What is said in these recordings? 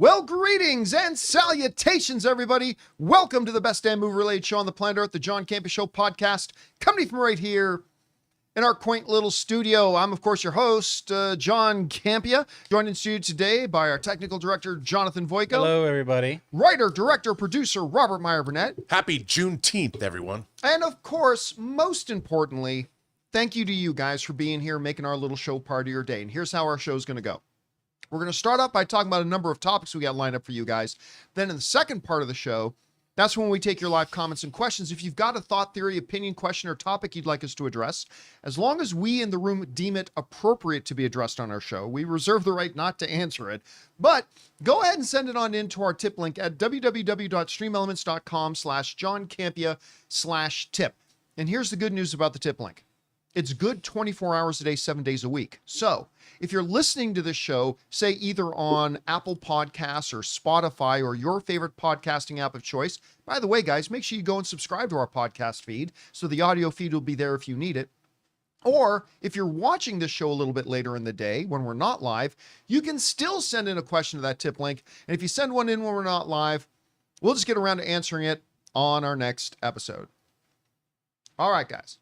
Well, greetings and salutations, everybody. Welcome to the best damn movie-related show on the planet Earth, the John Campea Show podcast, coming from right here in our quaint little studio. I'm, of course, your host, John Campea, joined in studio today by our technical director, Jonathan Voico. Hello, everybody. Writer, director, producer, Robert Meyer-Burnett. Happy Juneteenth, everyone. And, of course, most importantly, thank you to you guys for being here, making our little show part of your day. And here's how our show's going to go. We're going to start off by talking about a number of topics we got lined up for you guys. Then in the second part of the show, that's when we take your live comments and questions. If you've got a thought, theory, opinion, question, or topic you'd like us to address, as long as we in the room deem it appropriate to be addressed on our show, we reserve the right not to answer it. But go ahead and send it on into our tip link at www.streamelements.com/JohnCampea/tip. And here's the good news about the tip link. It's good 24 hours a day, 7 days a week. So if you're listening to this show, say either on Apple Podcasts or Spotify or your favorite podcasting app of choice, by the way, guys, make sure you go and subscribe to our podcast feed so the audio feed will be there if you need it. Or if you're watching this show a little bit later in the day when we're not live, you can still send in a question to that tip link. And if you send one in when we're not live, we'll just get around to answering it on our next episode. All right, guys.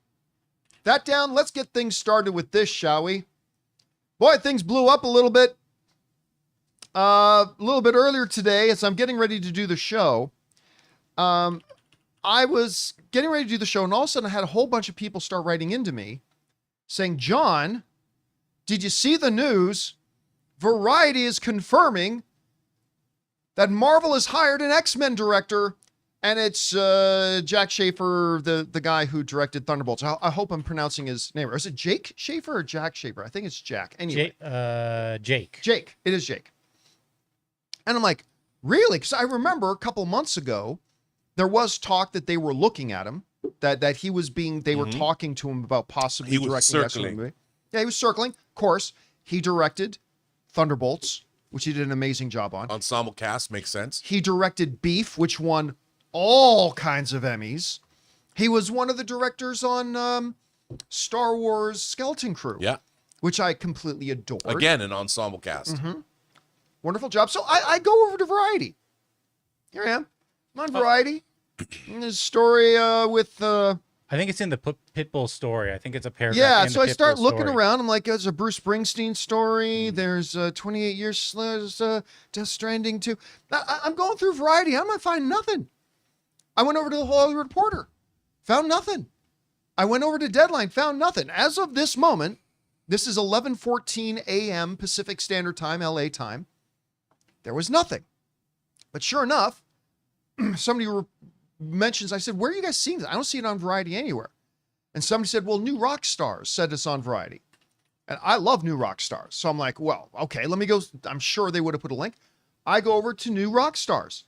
That down, let's get things started with this, shall we? Boy, things blew up a little bit earlier today as I'm getting ready to do the show. I was getting ready to do the show, and all of a sudden I had a whole bunch of people start writing into me saying, John, did you see the news? Variety is confirming that Marvel has hired an X-Men director. And it's Jack Schaefer, the guy who directed Thunderbolts. I hope I'm pronouncing his name. Is it Jake Schaefer or Jack Schaefer? I think it's Jack. Anyway. Jake. Jake. It is Jake. And I'm like, really? Because I remember a couple months ago, there was talk that they were looking at him, that he was they were talking to him about possibly directing the X-Men movie. Yeah, he was circling. Of course, he directed Thunderbolts, which he did an amazing job on. Ensemble cast makes sense. He directed Beef, which won all kinds of Emmys. He was one of the directors on Star Wars Skeleton Crew. Yeah. Which I completely adored. Again, an ensemble cast. Mm-hmm. Wonderful job. So I go over to Variety. Here I am. I'm on Variety. There's a story with... I think it's in the Pitbull story. I think it's a paragraph. Yeah, in so the I start Pitbull looking story. around. I'm like, there's a Bruce Springsteen story. There's 28 Years Death Stranding 2. I'm going through Variety. I'm not finding nothing. I went over to the Hollywood Reporter, found nothing. I went over to Deadline, found nothing. As of this moment, this is 11:14 a.m. Pacific Standard Time, LA time. There was nothing. But sure enough, somebody mentions, I said, where are you guys seeing this? I don't see it on Variety anywhere. And somebody said, well, New Rock Stars said it's on Variety. And I love New Rock Stars. So I'm like, well, okay, let me go. I'm sure they would have put a link. I go over to New Rock Stars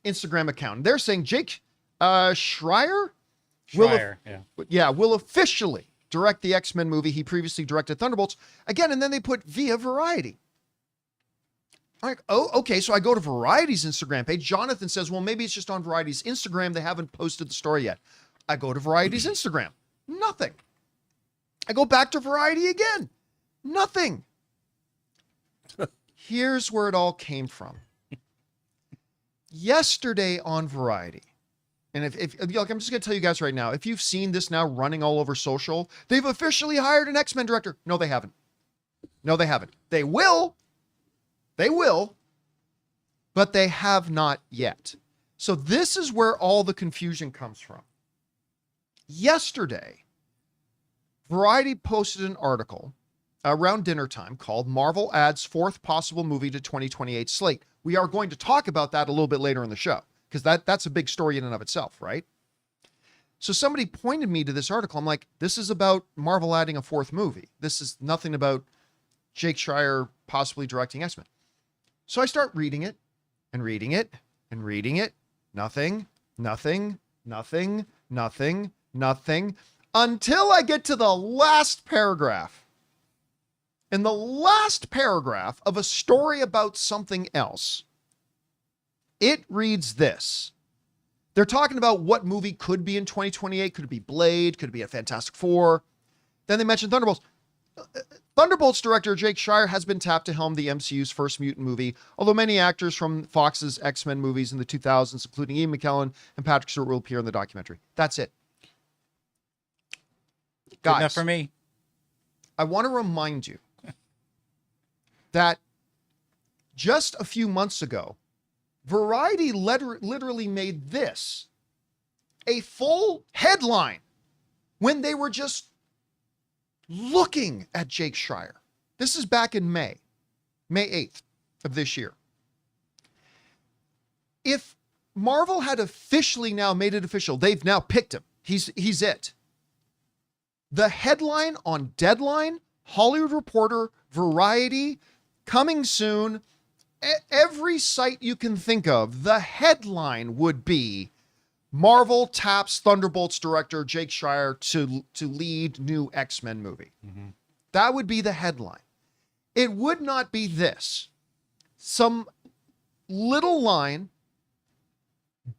Instagram account. They're saying Jake Schreier will officially direct the X-Men movie. He previously directed Thunderbolts again, and then they put via Variety. I'm like, oh, okay. So I go to Variety's Instagram page. Jonathan says, well, maybe it's just on Variety's Instagram. They haven't posted the story yet. I go to Variety's Instagram. Nothing. I go back to Variety again. Nothing. Here's where it all came from. Yesterday on Variety, and if like, I'm just going to tell you guys right now, if you've seen this now running all over social, they've officially hired an X-Men director. No, they haven't. No, they haven't. They will. They will. But they have not yet. So this is where all the confusion comes from. Yesterday, Variety posted an article around dinner time called Marvel Adds Fourth Possible Movie to 2028 Slate. We are going to talk about that a little bit later in the show, because that's a big story in and of itself, right? So somebody pointed me to this article. I'm like, this is about Marvel adding a fourth movie. This is nothing about Jake Schreier possibly directing X-Men. So I start reading it and reading it and reading it. Nothing, nothing, nothing, nothing, nothing, until I get to the last paragraph. In the last paragraph of a story about something else, it reads this. They're talking about what movie could be in 2028. Could it be Blade? Could it be a Fantastic Four? Then they mentioned Thunderbolts. Thunderbolts director Jake Schreier has been tapped to helm the MCU's first mutant movie, although many actors from Fox's X-Men movies in the 2000s, including Ian McKellen and Patrick Stewart, will appear in the documentary. That's it. Good enough for me. I want to remind you that just a few months ago, Variety literally made this a full headline when they were just looking at Jake Schreier. This is back in May 8th of this year. If Marvel had officially now made it official, they've now picked him. He's it. The headline on Deadline, Hollywood Reporter, Variety, coming soon, every site you can think of, the headline would be Marvel taps Thunderbolts director Jake Schreier to lead new X-Men movie. Mm-hmm. That would be the headline. It would not be this. Some little line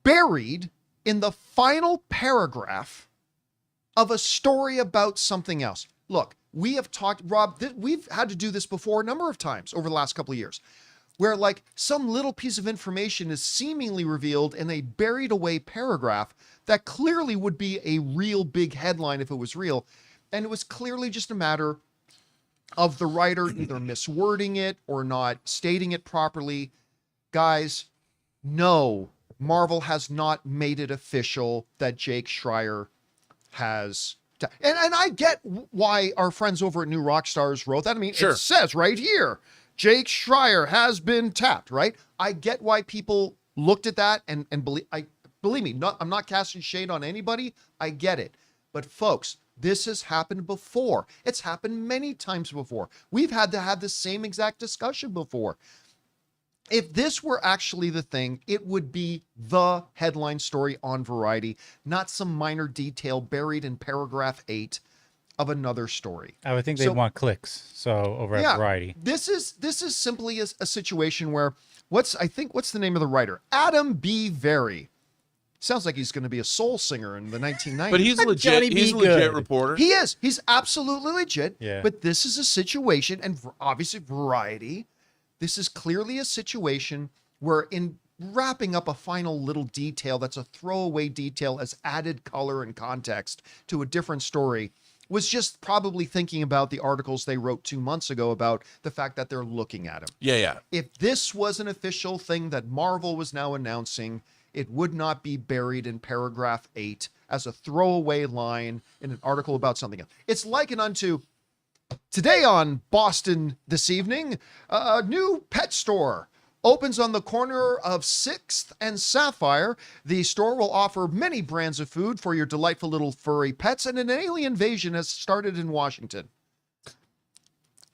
buried in the final paragraph of a story about something else. Look, we have talked, Rob, we've had to do this before a number of times over the last couple of years, where like some little piece of information is seemingly revealed in a buried away paragraph that clearly would be a real big headline if it was real. And it was clearly just a matter of the writer either miswording it or not stating it properly. Guys, no, Marvel has not made it official that Jake Schreier has... And I get why our friends over at New Rockstars wrote that. I mean, It says right here, Jake Schreier has been tapped, right? I get why people looked at that and believe me, I'm not casting shade on anybody. I get it. But folks, this has happened before. It's happened many times before. We've had to have the same exact discussion before. If this were actually the thing, it would be the headline story on Variety, not some minor detail buried in paragraph 8 of another story. I would think they'd want clicks. So over at Variety. This is simply a situation where what's the name of the writer? Adam B. Very. Sounds like he's going to be a soul singer in the 1990s. But he's legit. He's a legit reporter. He is. He's absolutely legit. Yeah. But this is a situation, and obviously Variety, this is clearly a situation where in wrapping up a final little detail that's a throwaway detail as added color and context to a different story, was just probably thinking about the articles they wrote 2 months ago about the fact that they're looking at him. Yeah. If this was an official thing that Marvel was now announcing, it would not be buried in paragraph 8 as a throwaway line in an article about something else. It's likened unto today on Boston this evening, a new pet store opens on the corner of 6th and Sapphire. The store will offer many brands of food for your delightful little furry pets, and an alien invasion has started in Washington.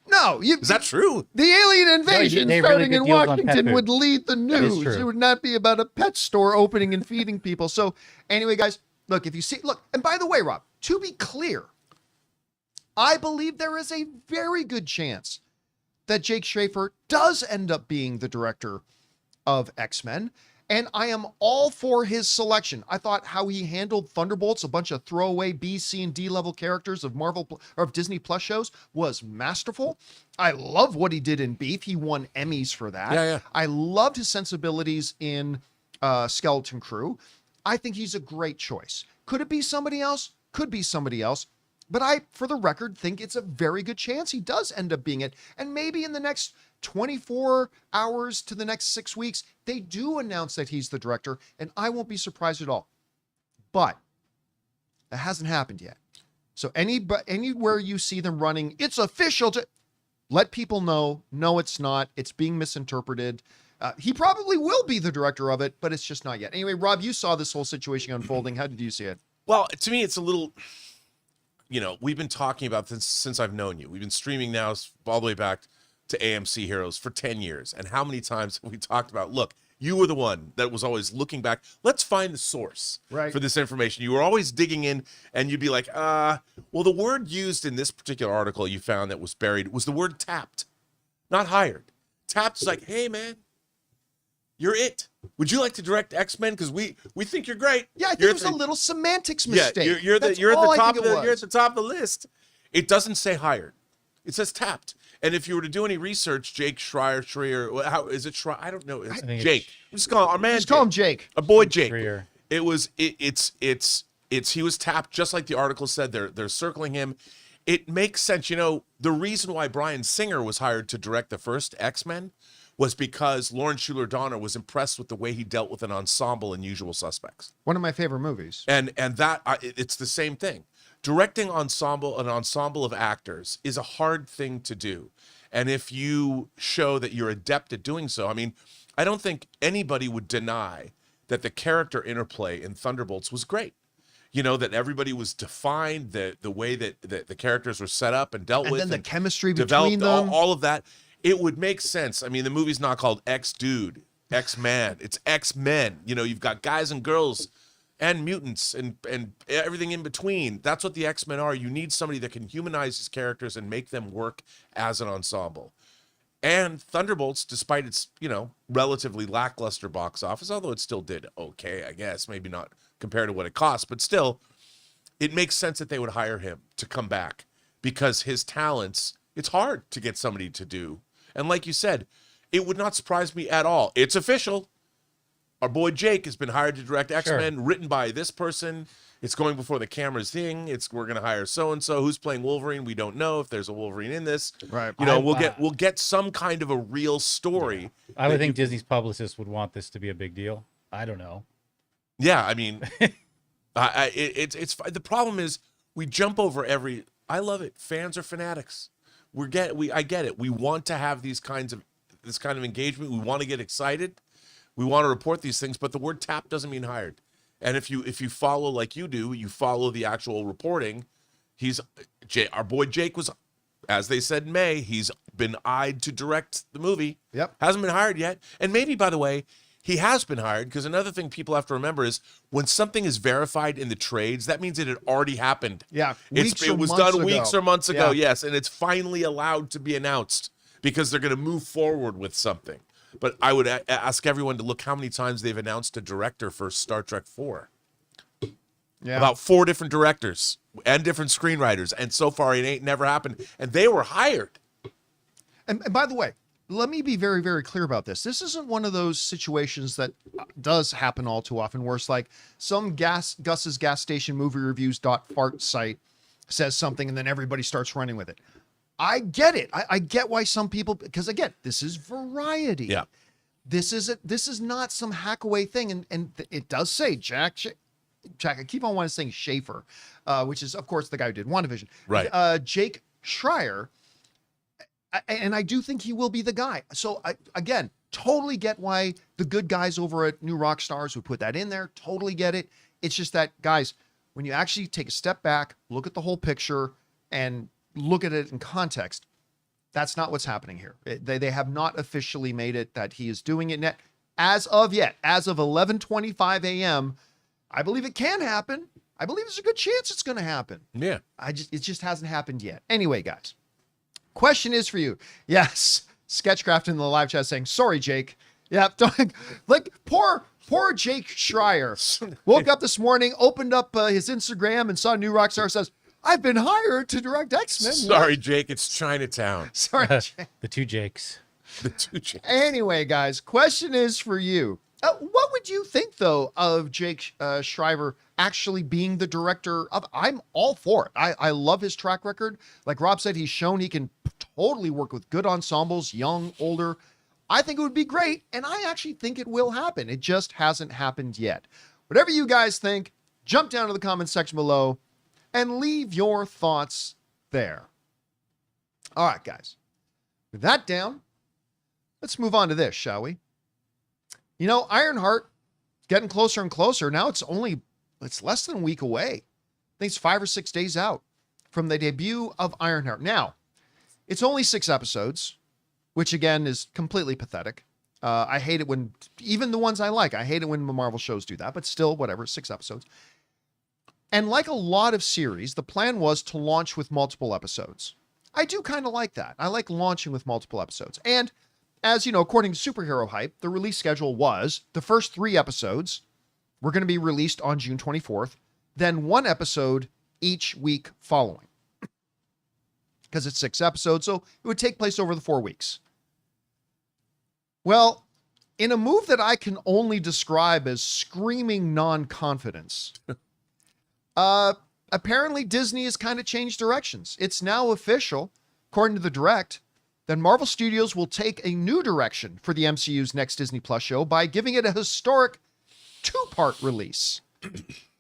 No, is that true? The alien invasion starting in Washington would lead the news. It would not be about a pet store opening and feeding people. So anyway, guys, look, if you see, and by the way, Rob, to be clear, I believe there is a very good chance that Jake Schreier does end up being the director of X-Men, and I am all for his selection. I thought how he handled Thunderbolts, a bunch of throwaway B, C, and D level characters of Marvel or of Disney Plus shows, was masterful. I love what he did in Beef. He won Emmys for that. Yeah. I loved his sensibilities in Skeleton Crew. I think he's a great choice. Could it be somebody else? Could be somebody else. But I, for the record, think it's a very good chance he does end up being it. And maybe in the next 24 hours to the next 6 weeks, they do announce that he's the director, and I won't be surprised at all. But that hasn't happened yet. So anywhere you see them running, it's official, to let people know, no, it's not. It's being misinterpreted. He probably will be the director of it, but it's just not yet. Anyway, Rob, you saw this whole situation unfolding. How did you see it? Well, to me, it's a little... we've been talking about this since I've known you. We've been streaming now all the way back to AMC Heroes for 10 years. And how many times have we talked about, look, you were the one that was always looking back. Let's find the source for this information. You were always digging in, and you'd be like, well, the word used in this particular article you found that was buried was the word tapped, not hired. Tapped is like, hey, man, you're it. Would you like to direct X-Men? Because we think you're great. Yeah, I think it was a little semantics mistake. Yeah, you're at the top of the list. It doesn't say hired. It says tapped. And if you were to do any research, Jake Schreier, how is it? I don't know. It's think Jake. I'm just calling our man. Just call him Jake. Our boy Jake. Schreier. It's he was tapped just like the article said. They're circling him. It makes sense. You know, the reason why Bryan Singer was hired to direct the first X-Men was because Lawrence Schuler Donner was impressed with the way he dealt with an ensemble in Usual Suspects. One of my favorite movies. And that it's the same thing. Directing an ensemble of actors is a hard thing to do. And if you show that you're adept at doing so, I mean, I don't think anybody would deny that the character interplay in Thunderbolts was great. You know, that everybody was defined, the way that the characters were set up and dealt with. And then the chemistry developed, between them. all of that. It would make sense. I mean, the movie's not called X-Dude, X-Man. It's X-Men. You know, you've got guys and girls and mutants and everything in between. That's what the X-Men are. You need somebody that can humanize these characters and make them work as an ensemble. And Thunderbolts, despite its, you know, relatively lackluster box office, although it still did okay, I guess, maybe not compared to what it cost, but still, it makes sense that they would hire him to come back because his talents, it's hard to get somebody to do. And like you said, it would not surprise me at all. It's official. Our boy Jake has been hired to direct X-Men, written by this person. It's going before the camera's thing. We're going to hire so-and-so. Who's playing Wolverine? We don't know if there's a Wolverine in this. Right. You know, we'll get some kind of a real story. Yeah. I would think Disney's publicist would want this to be a big deal. I don't know. Yeah, I mean, it's the problem is we jump over every. I love it. Fans are fanatics. I get it. We want to have this kind of engagement. We want to get excited. We want to report these things, but the word tap doesn't mean hired. And if you follow like you do, you follow the actual reporting. Our boy Jake was, as they said in May, he's been eyed to direct the movie. Yep. Hasn't been hired yet. And maybe, by the way, he has been hired, because another thing people have to remember is when something is verified in the trades, that means it had already happened. Yeah. It was done weeks or months ago, yes, and it's finally allowed to be announced because they're going to move forward with something. But I would ask everyone to look how many times they've announced a director for Star Trek 4. Yeah. About 4 different directors and different screenwriters, and so far it ain't never happened. And they were hired. And by the way, let me be very, very clear about this. This isn't one of those situations that does happen all too often, where it's like some Gus's gas station movie reviews.fart site says something and then everybody starts running with it. I get it. I get why some people, because again, this is variety. Yeah. This is not some hackaway thing. And it does say Jack, I keep on wanting to say Schaefer, which is of course the guy who did WandaVision. Right. Jake Schreier. And I do think he will be the guy. So again, totally get why the good guys over at New Rock Stars would put that in there. Totally get it. It's just that, guys, when you actually take a step back, look at the whole picture and look at it in context, that's not what's happening here. They have not officially made it that he is doing it yet. As of 11:25 a.m., I believe it can happen. I believe there's a good chance it's going to happen. Yeah. It just hasn't happened yet. Anyway, guys. Question is for you. Yes, Sketchcraft in the live chat saying, sorry, Jake. Yeah, like poor Jake Schreier woke up this morning, opened up his Instagram and saw New Rockstar says, I've been hired to direct X-Men. Sorry, Jake, it's Chinatown. Sorry, Jake. The two Jakes. The 2 Jakes. Anyway, guys, question is for you. What would you think, though, of Jake Schreier actually being the director of? I'm all for it. I love his track record. Like Rob said, he's shown he can totally work with good ensembles, young, older. I think it would be great, and I actually think it will happen. It just hasn't happened yet. Whatever you guys think, jump down to the comment section below and leave your thoughts there. All right, guys. With that down, let's move on to this, shall we? You know, Ironheart getting closer and closer. Now it's less than a week away. I think it's 5 or 6 days out from the debut of Ironheart. Now, it's only 6 episodes, which again is completely pathetic. I hate it when, even the ones I like, I hate it when the Marvel shows do that, but still, whatever, 6 episodes. And like a lot of series, the plan was to launch with multiple episodes. I do kind of like that. I like launching with multiple episodes. And as you know, according to Superhero Hype, the release schedule was the first 3 episodes were going to be released on June 24th, then 1 episode each week following. because it's 6 episodes, so it would take place over the 4 weeks. Well, in a move that I can only describe as screaming non-confidence, apparently Disney has kind of changed directions. It's now official, according to the Direct, that Marvel Studios will take a new direction for the MCU's next Disney Plus show by giving it a historic 2-part release.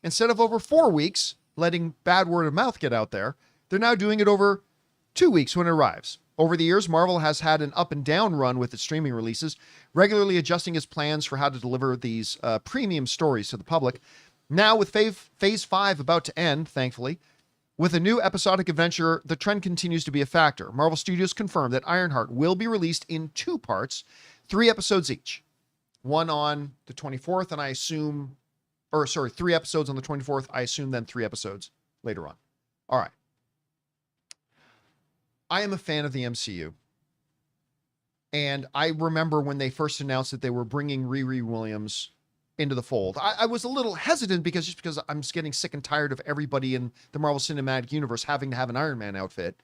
Instead of over 4 weeks, letting bad word of mouth get out there, they're now doing it over 2 weeks when it arrives. Over the years, Marvel has had an up and down run with its streaming releases, regularly adjusting its plans for how to deliver these premium stories to the public. Now, with Phase 5 about to end, thankfully, with a new episodic adventure, the trend continues to be a factor. Marvel Studios confirmed that Ironheart will be released in 2 parts, 3 episodes each. One on the 24th, and I assume, 3 episodes on the 24th. I assume then 3 episodes later on. All right. I am a fan of the MCU. And I remember when they first announced that they were bringing Riri Williams into the fold. I was a little hesitant because I'm just getting sick and tired of everybody in the Marvel Cinematic Universe having to have an Iron Man outfit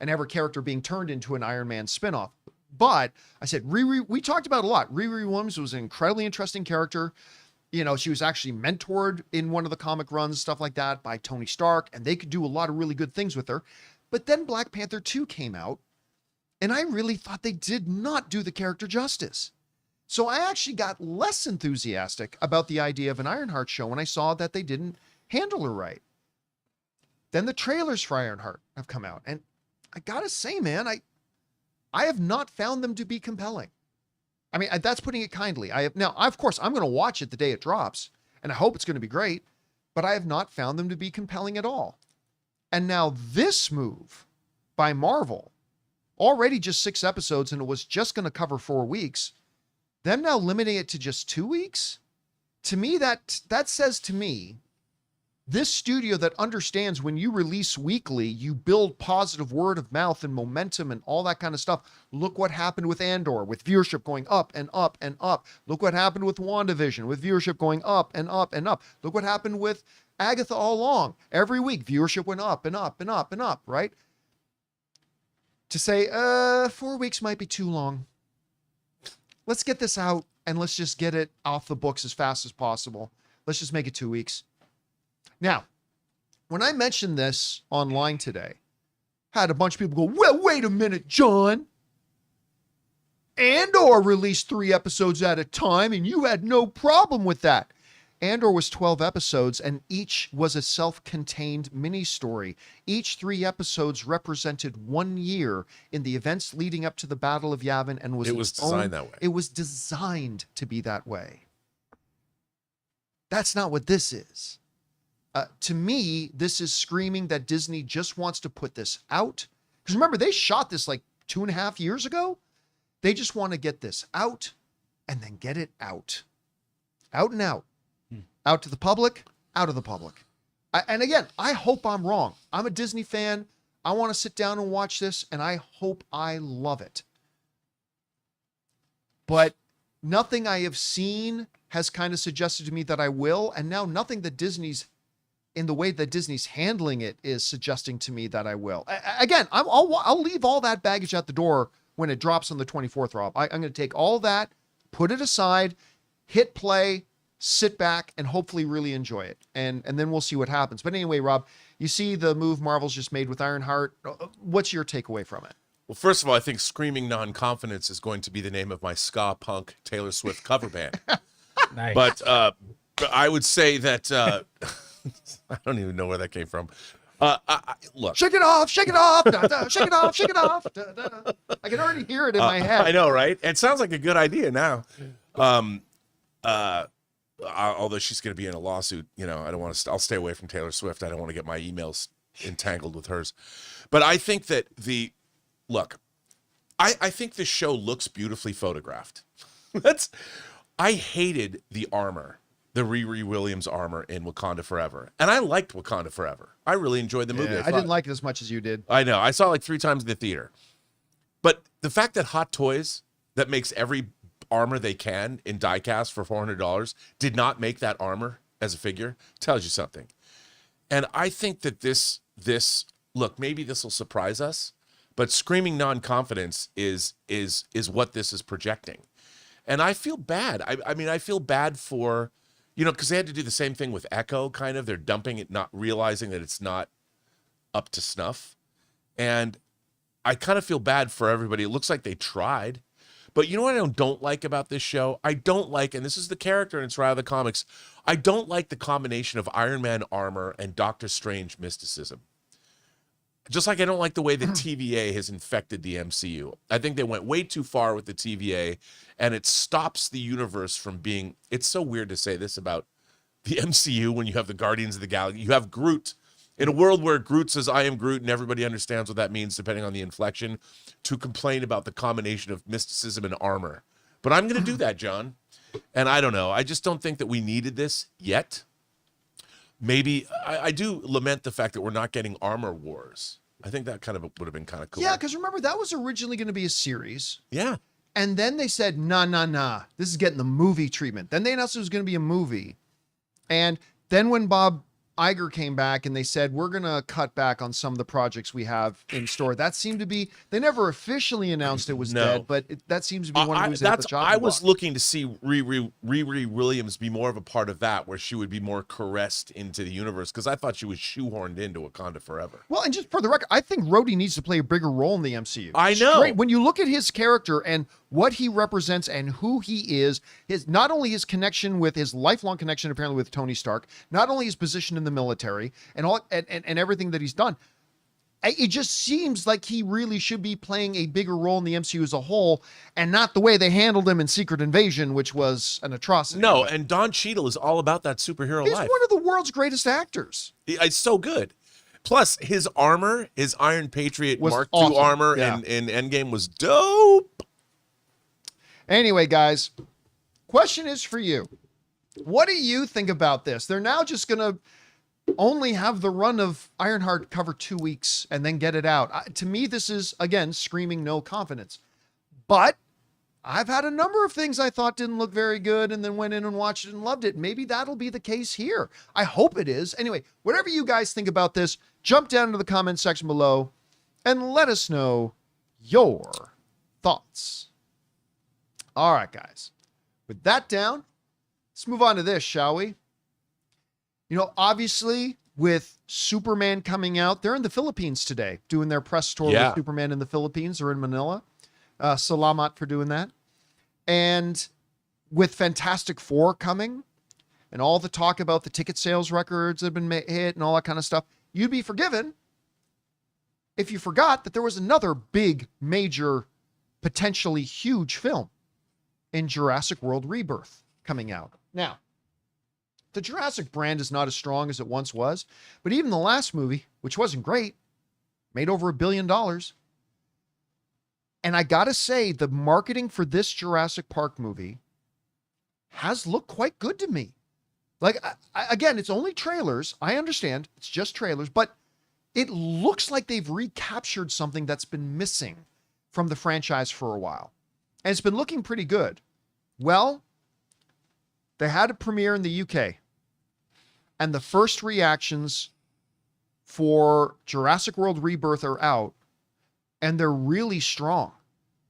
and every character being turned into an Iron Man spinoff. But I said, we talked about it a lot. Riri Williams was an incredibly interesting character. You know, she was actually mentored in one of the comic runs, stuff like that, by Tony Stark, and they could do a lot of really good things with her. But then Black Panther 2 came out, and I really thought they did not do the character justice. So I actually got less enthusiastic about the idea of an Ironheart show when I saw that they didn't handle her right. Then the trailers for Ironheart have come out, and I gotta say, man, I have not found them to be compelling. I mean, that's putting it kindly. Now, of course, I'm going to watch it the day it drops, and I hope it's going to be great, but I have not found them to be compelling at all. And now this move by Marvel, already just 6 episodes, and it was just going to cover 4 weeks, them now limiting it to just 2 weeks, to me, that says to me, this studio that understands when you release weekly, you build positive word of mouth and momentum and all that kind of stuff. Look what happened with Andor, with viewership going up and up and up. Look what happened with WandaVision, with viewership going up and up and up. Look what happened with Agatha all along. Every week, viewership went up and up and up and up, right? To say, 4 weeks might be too long. Let's get this out and let's just get it off the books as fast as possible. Let's just make it 2 weeks. Now, when I mentioned this online today, had a bunch of people go, well, wait a minute, John. Andor released 3 episodes at a time, and you had no problem with that. Andor was 12 episodes, and each was a self-contained mini-story. Each 3 episodes represented 1 year in the events leading up to the Battle of Yavin, and It was designed that way. It was designed to be that way. That's not what this is. To me, this is screaming that Disney just wants to put this out. Because remember, they shot this like 2.5 years ago. They just want to get this out and then get it out. Out and out. Out to the public, out of the public. And again, I hope I'm wrong. I'm a Disney fan. I want to sit down and watch this, and I hope I love it. But nothing I have seen has kind of suggested to me that I will. And now nothing that Disney's in the way that Disney's handling it is suggesting to me that I will. Again, I'll leave all that baggage at the door when it drops on the 24th, Rob. I'm going to take all that, put it aside, hit play, sit back, and hopefully really enjoy it. And then we'll see what happens. But anyway, Rob, you see the move Marvel's just made with Ironheart. What's your takeaway from it? Well, first of all, I think Screaming Non-Confidence is going to be the name of my ska punk Taylor Swift cover band. Nice. But I would say that... I don't even know where that came from. Look. Shake it off, shake it off, da, da, shake it off, shake it off. Da, da. I can already hear it in my head. I know, right? It sounds like a good idea now. Although she's going to be in a lawsuit, you know, I don't want to. I'll stay away from Taylor Swift. I don't want to get my emails entangled with hers. But I think that I think this show looks beautifully photographed. I hated the armor. The Riri Williams armor in Wakanda Forever. And I liked Wakanda Forever. I really enjoyed the movie. Yeah, I didn't like it as much as you did. I know. I saw it like 3 times in the theater. But the fact that Hot Toys, that makes every armor they can in diecast for $400, did not make that armor as a figure, tells you something. And I think that this look, maybe this will surprise us, but screaming non-confidence is what this is projecting. And I feel bad. I mean, I feel bad for, because they had to do the same thing with Echo, kind of. They're dumping it, not realizing that it's not up to snuff. And I kind of feel bad for everybody. It looks like they tried. But you know what I don't like about this show? I don't like, and this is the character and it's right out of the comics, I don't like the combination of Iron Man armor and Doctor Strange mysticism. Just like I don't like the way the TVA has infected the MCU. I think they went way too far with the TVA, and it stops the universe from being... It's so weird to say this about the MCU when you have the Guardians of the Galaxy. You have Groot. In a world where Groot says, I am Groot, and everybody understands what that means depending on the inflection, to complain about the combination of mysticism and armor. But I'm going to do that, John. And I don't know. I just don't think that we needed this yet. Maybe I do lament the fact that we're not getting Armor Wars. I think that kind of would have been kind of cool. Yeah, because remember, that was originally going to be a series. Yeah. And then they said, nah. This is getting the movie treatment. Then they announced it was going to be a movie. And then when Bob Iger came back and they said, we're going to cut back on some of the projects we have in store. That seemed to be, they never officially announced it was dead, but that seems to be one of the reasons. I was looking to see Riri Williams be more of a part of that, where she would be more caressed into the universe, because I thought she was shoehorned into Wakanda Forever. Well, and just for the record, I think Rhodey needs to play a bigger role in the MCU. I know. Straight, when you look at his character and what he represents and who he is, not only his connection with his lifelong connection apparently with Tony Stark, not only his position in the military and all and everything that he's done, it just seems like he really should be playing a bigger role in the MCU as a whole, and not the way they handled him in Secret Invasion, which was an atrocity. No, and Don Cheadle is all about that superhero He's life. one of the world's greatest actors. It's so good. Plus, his armor, his Iron Patriot Was Mark awesome. II armor in Endgame was dope. Anyway, guys, question is for you. What do you think about this? They're now just going to only have the run of Ironheart cover 2 weeks and then get it out. To me, this is, again, screaming no confidence. But I've had a number of things I thought didn't look very good and then went in and watched it and loved it. Maybe that'll be the case here. I hope it is. Anyway, whatever you guys think about this, jump down into the comment section below and let us know your thoughts. All right, guys. With that down, let's move on to this, shall we? Obviously, with Superman coming out, they're in the Philippines today, doing their press tour with Superman in the Philippines or in Manila. Salamat for doing that. And with Fantastic Four coming, and all the talk about the ticket sales records that have been hit and all that kind of stuff, you'd be forgiven if you forgot that there was another big, major, potentially huge film in Jurassic World Rebirth coming out. Now, the Jurassic brand is not as strong as it once was, but even the last movie, which wasn't great, made over $1 billion. And I gotta say, the marketing for this Jurassic Park movie has looked quite good to me. Like, again, it's only trailers. I understand it's just trailers, but it looks like they've recaptured something that's been missing from the franchise for a while. And it's been looking pretty good. Well, they had a premiere in the UK. And the first reactions for Jurassic World Rebirth are out. And they're really strong.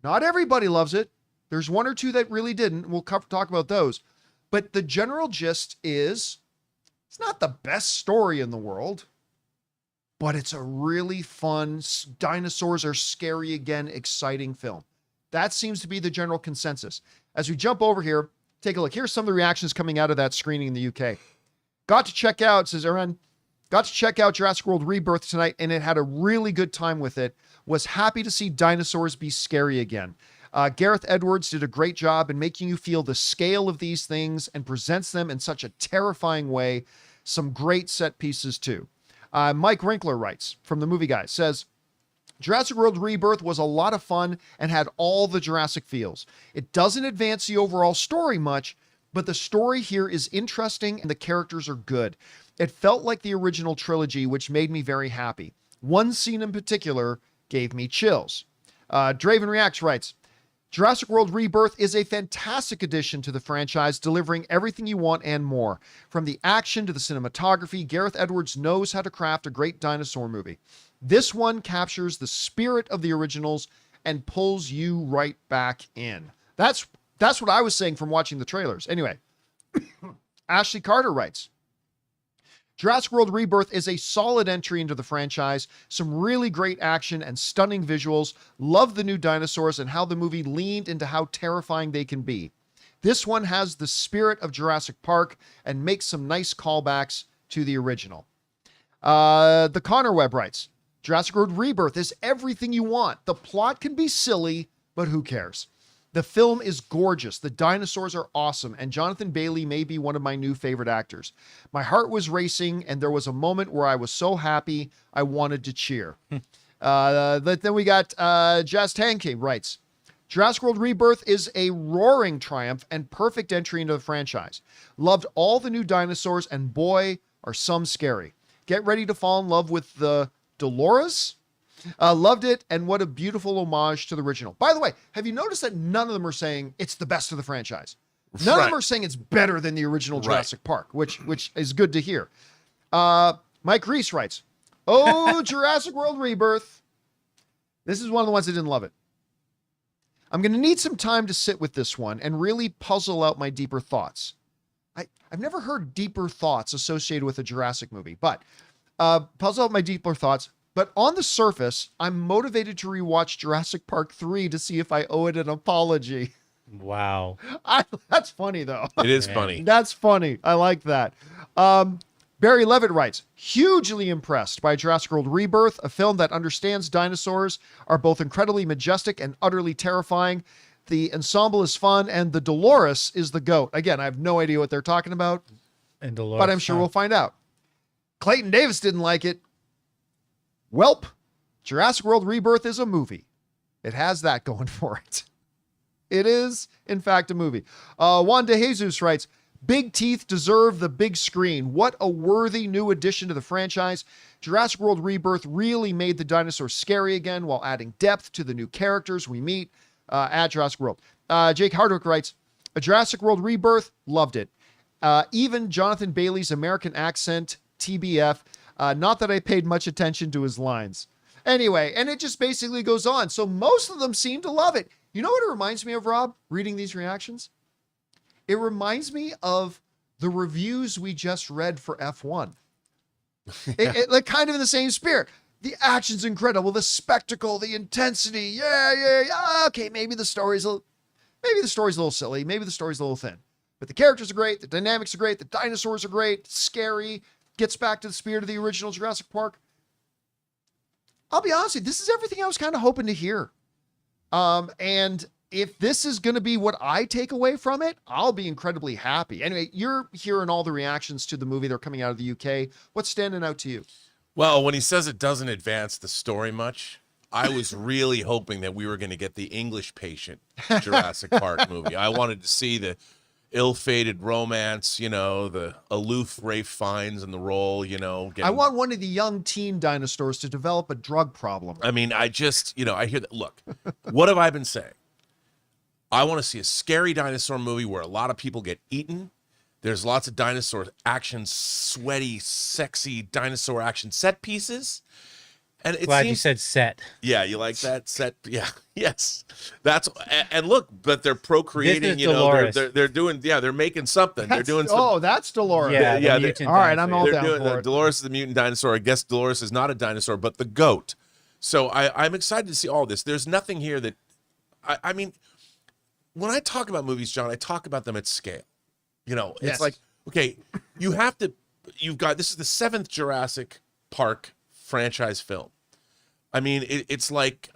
Not everybody loves it. There's one or two that really didn't. We'll talk about those. But the general gist is, it's not the best story in the world, but it's a really fun, dinosaurs are scary again, exciting film. That seems to be the general consensus. As we jump over here, take a look. Here's some of the reactions coming out of that screening in the UK. Got to check out, says Aaron, got to check out Jurassic World Rebirth tonight, and it had a really good time with it. Was happy to see dinosaurs be scary again. Gareth Edwards did a great job in making you feel the scale of these things and presents them in such a terrifying way. Some great set pieces too. Mike Winkler writes from the Movie Guy, says, Jurassic World Rebirth was a lot of fun and had all the Jurassic feels. It doesn't advance the overall story much, but the story here is interesting and the characters are good. It felt like the original trilogy, which made me very happy. One scene in particular gave me chills. Draven Reacts writes, Jurassic World Rebirth is a fantastic addition to the franchise, delivering everything you want and more. From the action to the cinematography, Gareth Edwards knows how to craft a great dinosaur movie. This one captures the spirit of the originals and pulls you right back in. That's what I was saying from watching the trailers. Anyway, Ashley Carter writes, Jurassic World Rebirth is a solid entry into the franchise. Some really great action and stunning visuals. Love the new dinosaurs and how the movie leaned into how terrifying they can be. This one has the spirit of Jurassic Park and makes some nice callbacks to the original. The Connor Webb writes, Jurassic World Rebirth is everything you want. The plot can be silly, but who cares? The film is gorgeous. The dinosaurs are awesome, and Jonathan Bailey may be one of my new favorite actors. My heart was racing, and there was a moment where I was so happy I wanted to cheer. Then we got Jazz Tanking writes, Jurassic World Rebirth is a roaring triumph and perfect entry into the franchise. Loved all the new dinosaurs, and boy, are some scary. Get ready to fall in love with the Dolores. Loved it, and what a beautiful homage to the original. By the way, have you noticed that none of them are saying it's the best of the franchise? None of them are saying it's better than the original Jurassic Park, which is good to hear. Mike Reese writes, oh, Jurassic World Rebirth. This is one of the ones that didn't love it. I'm going to need some time to sit with this one and really puzzle out my deeper thoughts. I've never heard deeper thoughts associated with a Jurassic movie, but puzzle out my deeper thoughts. But on the surface, I'm motivated to rewatch Jurassic Park 3 to see if I owe it an apology. Wow. That's funny, though. It is funny. That's funny. I like that. Barry Levitt writes, hugely impressed by Jurassic World Rebirth, a film that understands dinosaurs are both incredibly majestic and utterly terrifying. The ensemble is fun, and the Dolores is the GOAT. Again, I have no idea what they're talking about, And Dolores, but I'm sure we'll find out. Clayton Davis didn't like it. Welp, Jurassic World Rebirth is a movie. It has that going for it. It is, in fact, a movie. Juan De Jesus writes, big teeth deserve the big screen. What a worthy new addition to the franchise. Jurassic World Rebirth really made the dinosaurs scary again while adding depth to the new characters we meet at Jurassic World. Jake Hardwick writes, a Jurassic World Rebirth, loved it. Even Jonathan Bailey's American accent, TBF, not that I paid much attention to his lines. Anyway, and it just basically goes on. So most of them seem to love it. You know what it reminds me of, Rob, reading these reactions? It reminds me of the reviews we just read for F1. It like kind of in the same spirit. The action's incredible, the spectacle, the intensity. Yeah. Okay, maybe the story's a little silly. Maybe the story's a little thin. But the characters are great. The dynamics are great. The dinosaurs are great. Scary. Gets back to the spirit of the original Jurassic Park. I'll be honest with you, this is everything I was kind of hoping to hear. And if this is going to be what I take away from it, I'll be incredibly happy. Anyway, you're hearing all the reactions to the movie. They're coming out of the UK. What's standing out to you? Well, when he says it doesn't advance the story much, I was really hoping that we were going to get the English Patient Jurassic Park movie. I wanted to see the ill-fated romance, the aloof Ralph Fiennes in the role, I want one of the young teen dinosaurs to develop a drug problem. I mean, I just, I hear that. Look, what have I been saying? I want to see a scary dinosaur movie where a lot of people get eaten. There's lots of dinosaur action, sweaty, sexy dinosaur action set pieces. And it Glad seems, you said set. Yeah, you like that set? Yeah, yes. That's and look, but they're procreating. Dolores. They're doing. Yeah, they're making something. They're doing. Oh, that's Dolores. Yeah, Yeah, the mutant all right, I'm all dinosaur. down for it. Dolores is the mutant dinosaur. I guess Dolores is not a dinosaur, but the goat. So I'm excited to see all this. There's nothing here that, I mean, when I talk about movies, John, I talk about them at scale. Yes. It's like, okay, you've got, this is the 7th Jurassic Park franchise film. I mean, it's like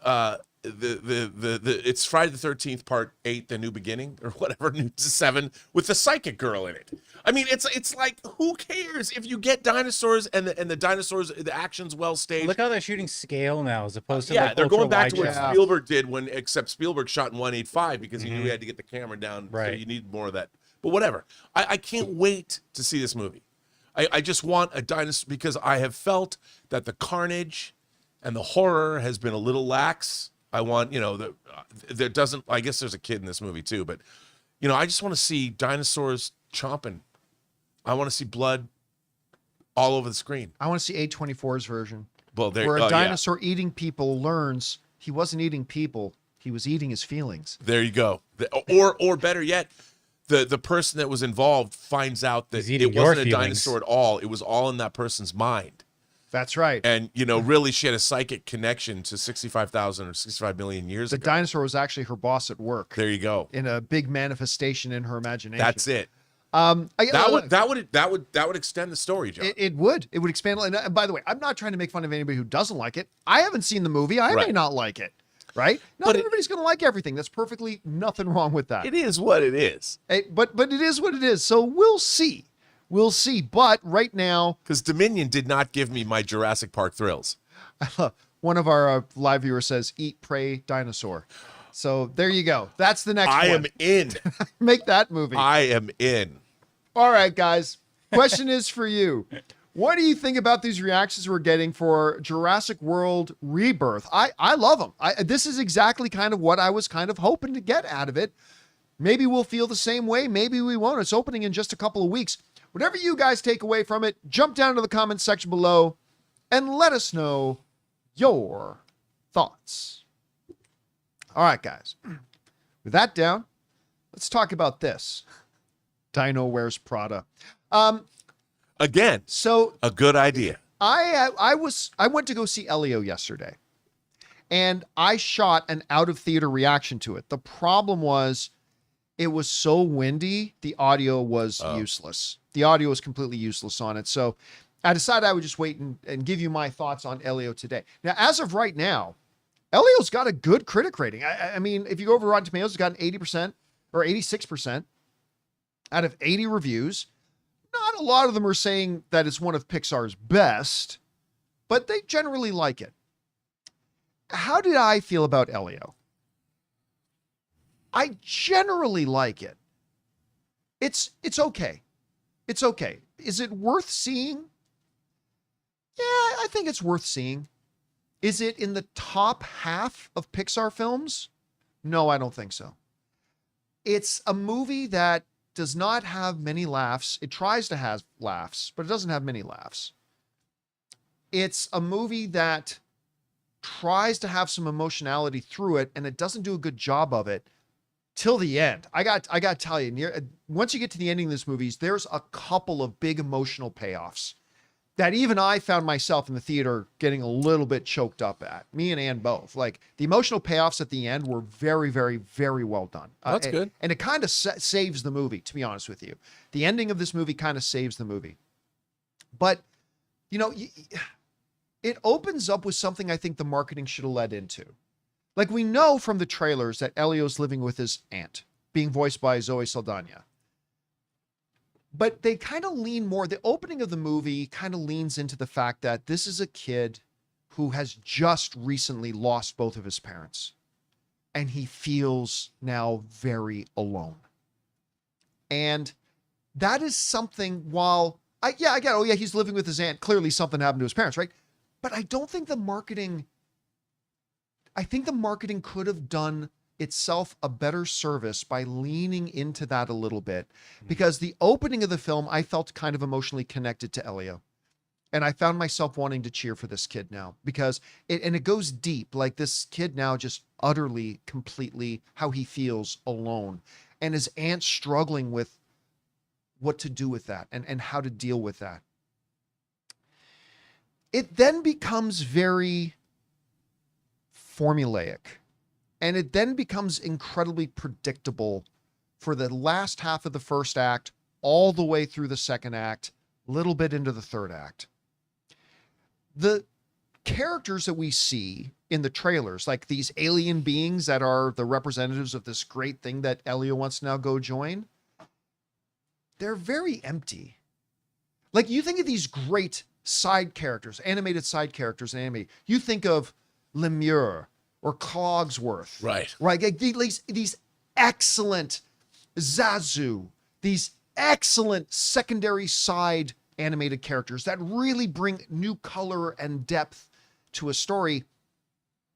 it's Friday the 13th Part 8, The New Beginning, or whatever, 7 with the psychic girl in it. I mean, it's like, who cares if you get dinosaurs and the dinosaurs, the action's well staged. Look how they're shooting scale now as opposed to Yeah, like they're going back to ultra-wide what shot. Spielberg did except Spielberg shot in 185 because he knew he had to get the camera down. So Right. you need more of that. But whatever. I can't wait to see this movie. I just want a dinosaur because I have felt that the carnage and the horror has been a little lax. I want, there doesn't, I guess there's a kid in this movie too, but, I just want to see dinosaurs chomping. I want to see blood all over the screen. I want to see A24's version. Well, there, where a yeah. dinosaur eating people learns he wasn't eating people, he was eating his feelings. There you go. Or better yet, the person that was involved finds out that He's eating it your wasn't a feelings. dinosaur at all. It was all in that person's mind. That's right. And, really she had a psychic connection to 65,000 or 65 million years The ago. dinosaur was actually her boss at work. There you go. In a big manifestation in her imagination. That's it. That That would extend the story, John. It would expand. And by the way, I'm not trying to make fun of anybody who doesn't like it. I haven't seen the movie. I may Right. not like it. Right? Not But everybody's going to like everything. That's perfectly nothing wrong with that. It is what it is. But it is what it is. So we'll see. We'll see. But right now, Because Dominion did not give me my Jurassic Park thrills. one of our live viewers says, "Eat, pray, dinosaur." So there you go. That's the next I one. am in. Make that movie. I am in. All right, guys. Question is for you. What do you think about these reactions we're getting for Jurassic World Rebirth? I love them. This is exactly kind of what I was kind of hoping to get out of it. Maybe we'll feel the same way. Maybe we won't. It's opening in just a couple of weeks. Whatever you guys take away from it, jump down to the comments section below and let us know your thoughts. All right, guys. With that down, let's talk about this. Dino Wears Prada. Again, So a good idea. I went to go see Elio yesterday, and I shot an out of theater reaction to it. The problem was it was so windy, the audio was useless. The audio was completely useless on it. So I decided I would just wait and give you my thoughts on Elio today. Now, as of right now, Elio's got a good critic rating. I mean, if you go over Rotten Tomatoes, it's got an 80% or 86% out of 80 reviews. Not a lot of them are saying that it's one of Pixar's best, but they generally like it. How did I feel about Elio? I generally like it. It's okay. It's okay. Is it worth seeing? Yeah, I think it's worth seeing. Is it in the top half of Pixar films? No, I don't think so. It's a movie that does not have many laughs. It tries to have laughs, but it doesn't have many laughs. It's a movie that tries to have some emotionality through it, and it doesn't do a good job of it till the end. I got to tell you, once you get to the ending of this movie, there's a couple of big emotional payoffs that even I found myself in the theater getting a little bit choked up at. Me and Ann both. Like, the emotional payoffs at the end were very, very, very well done. That's good. And it kind of saves the movie, to be honest with you. The ending of this movie kind of saves the movie. But, it opens up with something I think the marketing should have led into. Like, we know from the trailers that Elio's living with his aunt, being voiced by Zoe Saldana. But they kind of lean more, the opening of the movie kind of leans into the fact that this is a kid who has just recently lost both of his parents. And he feels now very alone. And that is something, while I get, oh yeah, he's living with his aunt. Clearly something happened to his parents, right? But I think the marketing could have done itself a better service by leaning into that a little bit, because the opening of the film, I felt kind of emotionally connected to Elio. And I found myself wanting to cheer for this kid now, because it goes deep. Like, this kid now just utterly, completely how he feels alone, and his aunt struggling with what to do with that and how to deal with that. It then becomes very formulaic. And it then becomes incredibly predictable for the last half of the first act, all the way through the second act, a little bit into the third act. The characters that we see in the trailers, like these alien beings that are the representatives of this great thing that Elio wants to now go join, they're very empty. Like, you think of these great side characters, animated side characters in anime. You think of Lemure, or Cogsworth. Right. Right. Like, these excellent Zazu, these excellent secondary side animated characters that really bring new color and depth to a story.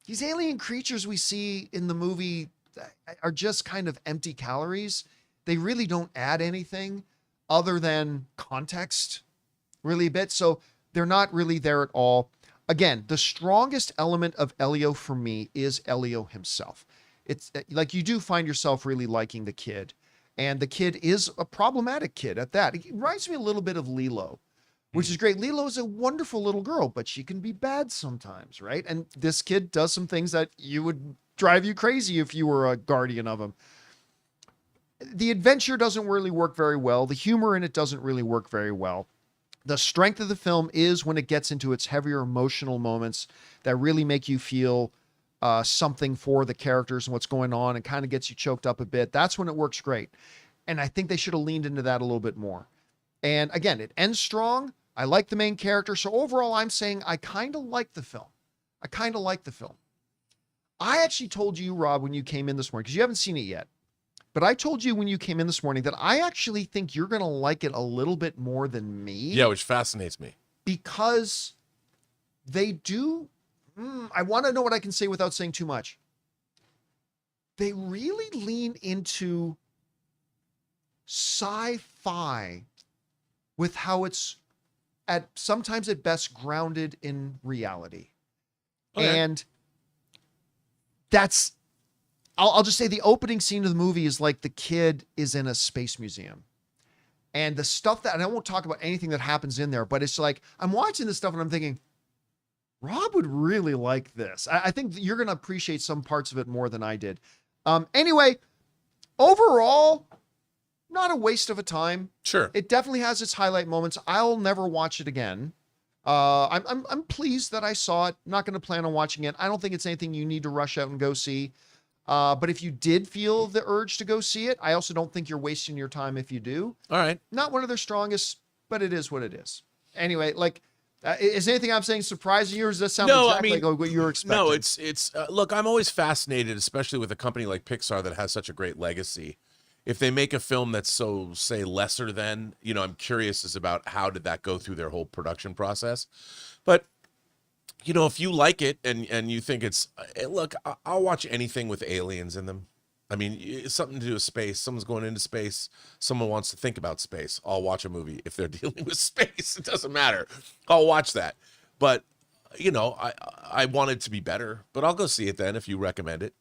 These alien creatures we see in the movie are just kind of empty calories. They really don't add anything other than context, really a bit. So they're not really there at all. again, the strongest element of Elio for me is Elio himself. It's like you do find yourself really liking the kid, and the kid is a problematic kid at that. It reminds me a little bit of Lilo, which is great. Lilo is a wonderful little girl, but she can be bad sometimes, right? And this kid does some things that you would drive you crazy if you were a guardian of him. The adventure doesn't really work very well. The humor in it doesn't really work very well. The strength of the film is when it gets into its heavier emotional moments that really make you feel something for the characters and what's going on, and kind of gets you choked up a bit. That's when it works great. And I think they should have leaned into that a little bit more. And again, it ends strong. I like the main character. So overall, I'm saying I kind of like the film. I kind of like the film. I actually told you, Rob, when you came in this morning, because you haven't seen it yet, but I told you when you came in this morning that I actually think you're going to like it a little bit more than me. Yeah, which fascinates me. Because they do, I want to know what I can say without saying too much. They really lean into sci-fi with how it's sometimes at best grounded in reality. Okay. And that's, I'll just say the opening scene of the movie is like the kid is in a space museum. And the stuff that, and I won't talk about anything that happens in there, but it's like, I'm watching this stuff and I'm thinking, Rob would really like this. I think you're going to appreciate some parts of it more than I did. Anyway, overall, not a waste of a time. Sure. It definitely has its highlight moments. I'll never watch it again. I'm pleased that I saw it. Not going to plan on watching it. I don't think it's anything you need to rush out and go see. But if you did feel the urge to go see it, I also don't think you're wasting your time if you do. All right. Not one of their strongest, but it is what it is. Anyway, like, is anything I'm saying surprising you, or does that sound exactly like what you were expecting? No, it's look, I'm always fascinated, especially with a company like Pixar that has such a great legacy. If they make a film that's so, say, lesser than, I'm curious as about how did that go through their whole production process. But if you like it and you think it's, look, I'll watch anything with aliens in them. I mean, it's something to do with space. Someone's going into space. Someone wants to think about space. I'll watch a movie. If they're dealing with space, it doesn't matter. I'll watch that. But, I want it to be better. But I'll go see it then if you recommend it.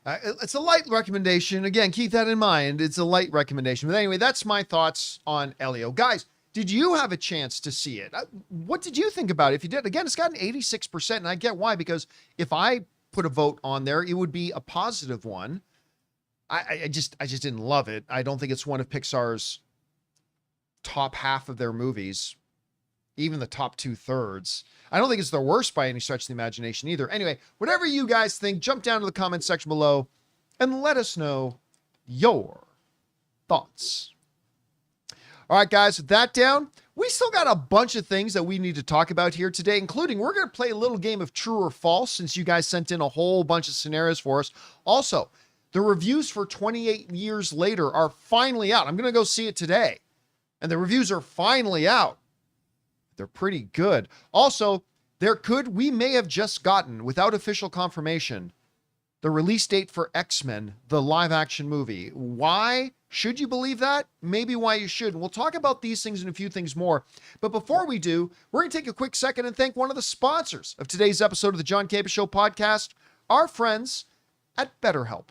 It's a light recommendation. Again, keep that in mind. It's a light recommendation. But anyway, that's my thoughts on Elio. Guys, did you have a chance to see it? What did you think about it? If you did, again, it's got an 86%, and I get why, because if I put a vote on there, it would be a positive one. I just didn't love it. I don't think it's one of Pixar's top half of their movies, even the top 2/3. I don't think it's the worst by any stretch of the imagination either. Anyway, whatever you guys think, jump down to the comment section below and let us know your thoughts. All right, guys, with that down, we still got a bunch of things that we need to talk about here today, including we're going to play a little game of true or false since you guys sent in a whole bunch of scenarios for us. Also, the reviews for 28 Years Later are finally out. I'm going to go see it today, and the reviews are finally out. They're pretty good. Also, we may have just gotten, without official confirmation, the release date for X-Men, the live action movie. Why should you believe that? Maybe why you shouldn't. We'll talk about these things and a few things more. But before we do, we're going to take a quick second and thank one of the sponsors of today's episode of the John Campea Show podcast, our friends at BetterHelp.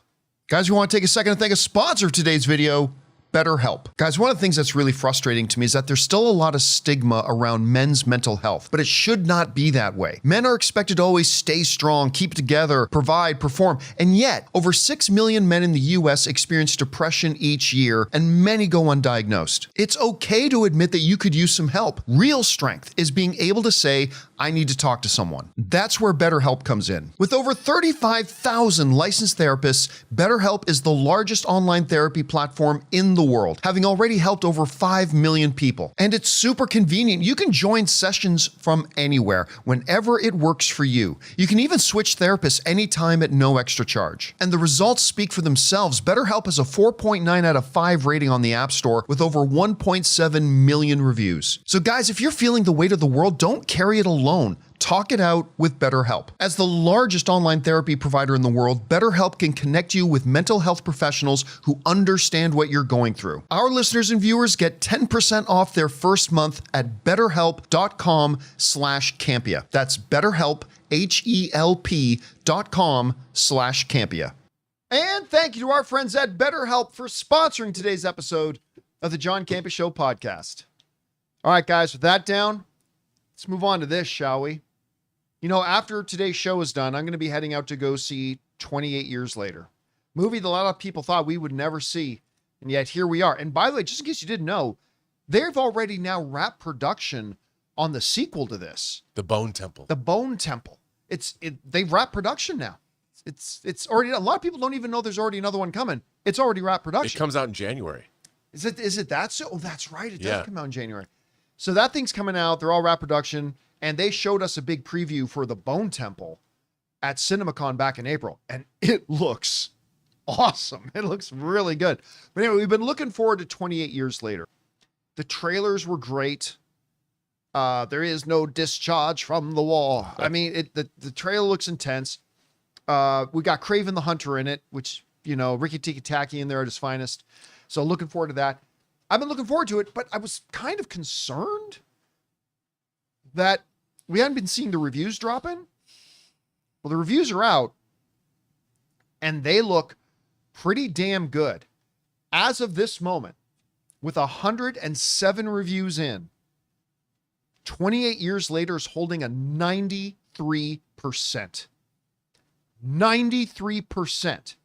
Guys, we want to take a second and thank a sponsor of today's video, BetterHelp. Guys, one of the things that's really frustrating to me is that there's still a lot of stigma around men's mental health, but it should not be that way. Men are expected to always stay strong, keep it together, provide, perform, and yet over 6 million men in the US experience depression each year, and many go undiagnosed. It's okay to admit that you could use some help. Real strength is being able to say, I need to talk to someone. That's where BetterHelp comes in. With over 35,000 licensed therapists, BetterHelp is the largest online therapy platform in the world, having already helped over 5 million people. And it's super convenient. You can join sessions from anywhere, whenever it works for you. You can even switch therapists anytime at no extra charge. And the results speak for themselves. BetterHelp has a 4.9 out of 5 rating on the App Store with over 1.7 million reviews. So guys, if you're feeling the weight of the world, don't carry it alone. Talk it out with BetterHelp. As the largest online therapy provider in the world, BetterHelp can connect you with mental health professionals who understand what you're going through. Our listeners and viewers get 10% off their first month at betterhelp.com/Campea. That's BetterHelp, HELP.com/Campea. And thank you to our friends at BetterHelp for sponsoring today's episode of the John Campea Show podcast. All right, guys, with that down, let's move on to this, shall we? You know, after today's show is done, I'm going to be heading out to go see 28 Years Later. Movie that a lot of people thought we would never see, and yet here we are. And by the way, just in case you didn't know, they've already now wrapped production on the sequel to this. The Bone Temple. The Bone Temple. They've wrapped production now. It's already, a lot of people don't even know there's already another one coming. It's already wrapped production. It comes out in January. Is it that so? Oh, that's right. It does Yeah. come out in January. So that thing's coming out. They're all wrapped production. And they showed us a big preview for the Bone Temple at CinemaCon back in April. And it looks awesome. It looks really good. But anyway, we've been looking forward to 28 Years Later. The trailers were great. There is no discharge from the war. I mean, the trailer looks intense. We got Kraven the Hunter in it, which, you know, Ricky Tikki-Taki in there at his finest. So looking forward to that. I've been looking forward to it, but I was kind of concerned that we hadn't been seeing the reviews drop in. Well, the reviews are out, and they look pretty damn good. As of this moment, with 107 reviews in, 28 Years Later is holding a 93%. 93%.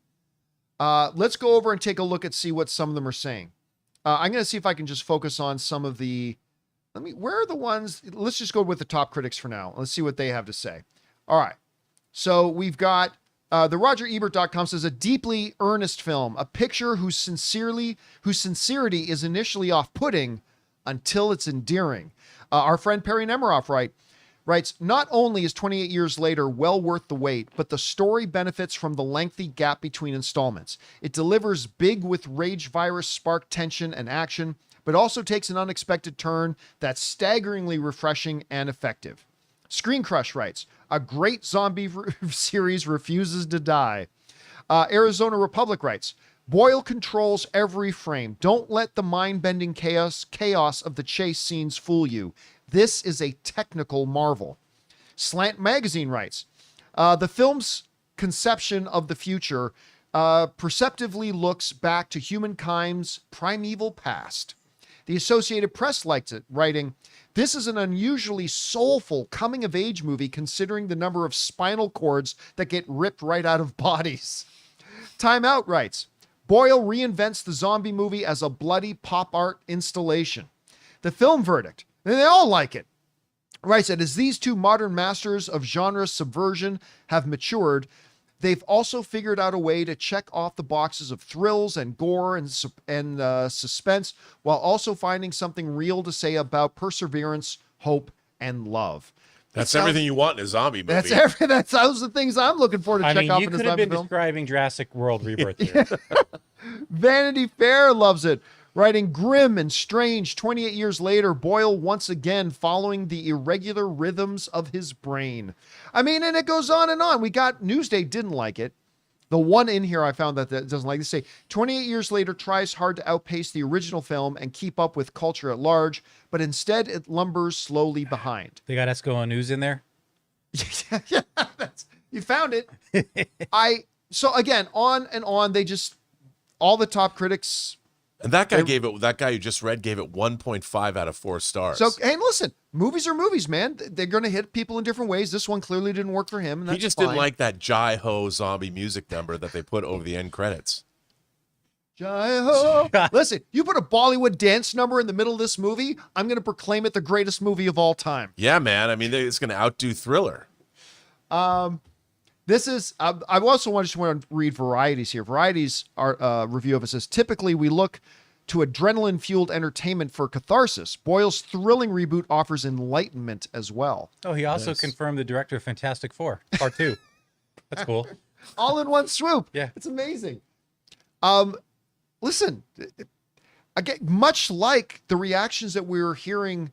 Let's go over and take a look and see what some of them are saying. I'm going to see if I can just focus on some of the... where are the ones? Let's just go with the top critics for now. Let's see what they have to say. All right. So we've got the RogerEbert.com says, a deeply earnest film, a picture whose sincerity is initially off-putting until it's endearing. Our friend Perry Nemiroff writes, not only is 28 Years Later well worth the wait, but the story benefits from the lengthy gap between installments. It delivers big with rage virus spark tension and action, but also takes an unexpected turn that's staggeringly refreshing and effective. Screen Crush writes, a great zombie series refuses to die. Arizona Republic writes, Boyle controls every frame. Don't let the mind-bending chaos of the chase scenes fool you. This is a technical marvel. Slant Magazine writes, the film's conception of the future perceptively looks back to humankind's primeval past. The Associated Press liked it, writing, this is an unusually soulful coming-of-age movie considering the number of spinal cords that get ripped right out of bodies. Time Out writes, Boyle reinvents the zombie movie as a bloody pop art installation. The Film Verdict, and they all like it, writes that as these two modern masters of genre subversion have matured, they've also figured out a way to check off the boxes of thrills and gore and suspense while also finding something real to say about perseverance, hope, and love. That's everything you want in a zombie movie. That's those are the things I'm looking for to check off in a zombie film. You could have been describing Jurassic World Rebirth here. Vanity Fair loves it. Writing grim and strange 28 years later, Boyle once again following the irregular rhythms of his brain. I mean, and it goes on and on. We got Newsday didn't like it. The one in here I found that doesn't like to say 28 years later tries hard to outpace the original film and keep up with culture at large, but instead it lumbers slowly behind. They got Esco News in there. Yeah, you found it. So again, on and on. They just all the top critics. And that guy that guy you just read gave it 1.5 out of 4 stars. So, hey, listen, movies are movies, man. They're going to hit people in different ways. This one clearly didn't work for him. And that's he just fine. didn't like that Jai-Ho zombie music number that they put over the end credits. Jai-Ho. Listen, you put a Bollywood dance number in the middle of this movie, I'm going to proclaim it the greatest movie of all time. Yeah, man. I mean, it's going to outdo Thriller. This is, I also just want to read Variety's here. Variety's review of it says, typically we look to adrenaline-fueled entertainment for catharsis. Boyle's thrilling reboot offers enlightenment as well. Oh, he also confirmed the director of Fantastic Four, Part 2. That's cool. All in one swoop. Yeah. It's amazing. Listen, again, much like the reactions that we were hearing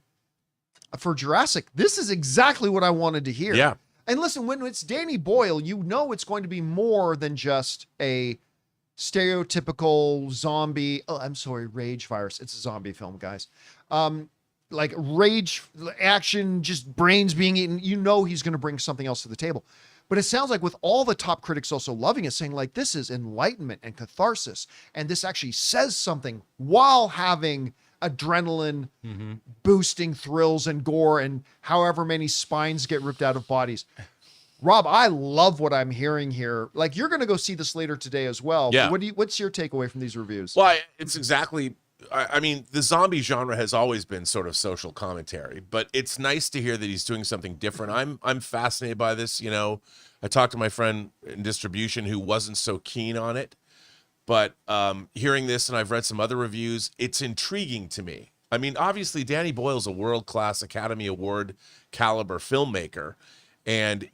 for Jurassic, this is exactly what I wanted to hear. Yeah. And listen, when it's Danny Boyle, you know it's going to be more than just a stereotypical zombie. Oh, I'm sorry, rage virus. It's a zombie film, guys. Like rage action, just brains being eaten. You know he's going to bring something else to the table. But it sounds like with all the top critics also loving it, saying like this is enlightenment and catharsis, and this actually says something while having adrenaline boosting thrills and gore and however many spines get ripped out of bodies. Rob, I love what I'm hearing here. Like, you're going to go see this later today as well. Yeah. What's your takeaway from these reviews? Well, it's exactly. I mean, the zombie genre has always been sort of social commentary, but it's nice to hear that he's doing something different. I'm fascinated by this. You know, I talked to my friend in distribution who wasn't so keen on it, but hearing this, and I've read some other reviews, it's intriguing to me. I mean, obviously, Danny Boyle's a world-class Academy Award caliber filmmaker, and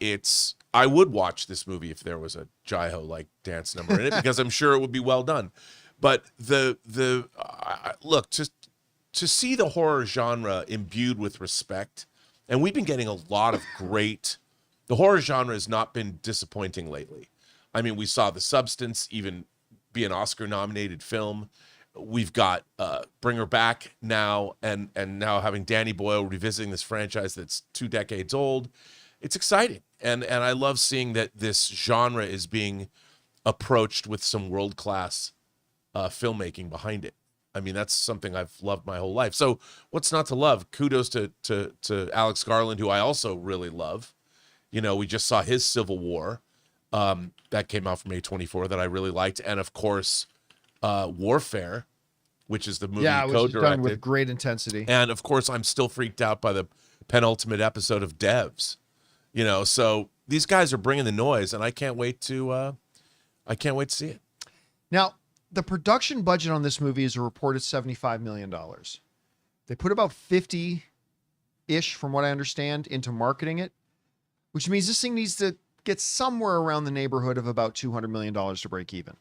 I would watch this movie if there was a Jai-Ho-like dance number in it, because I'm sure it would be well done. But look, to see the horror genre imbued with respect, and we've been getting a lot of the horror genre has not been disappointing lately. I mean, we saw The Substance even be an Oscar-nominated film. We've got Bring Her Back now, and now having Danny Boyle revisiting this franchise that's 2 decades old. It's exciting, and I love seeing that this genre is being approached with some world-class filmmaking behind it. I mean, that's something I've loved my whole life. So what's not to love? Kudos to Alex Garland, who I also really love. You know, we just saw his Civil War that came out from A24 that I really liked, and of course, Warfare, which is the movie yeah, it was co-directed done with great intensity. And of course, I'm still freaked out by the penultimate episode of Devs. You know, so these guys are bringing the noise, and I can't wait to see it. Now, the production budget on this movie is a reported $75 million. They put about 50-ish, from what I understand, into marketing it, which means this thing needs to get somewhere around the neighborhood of about $200 million to break even.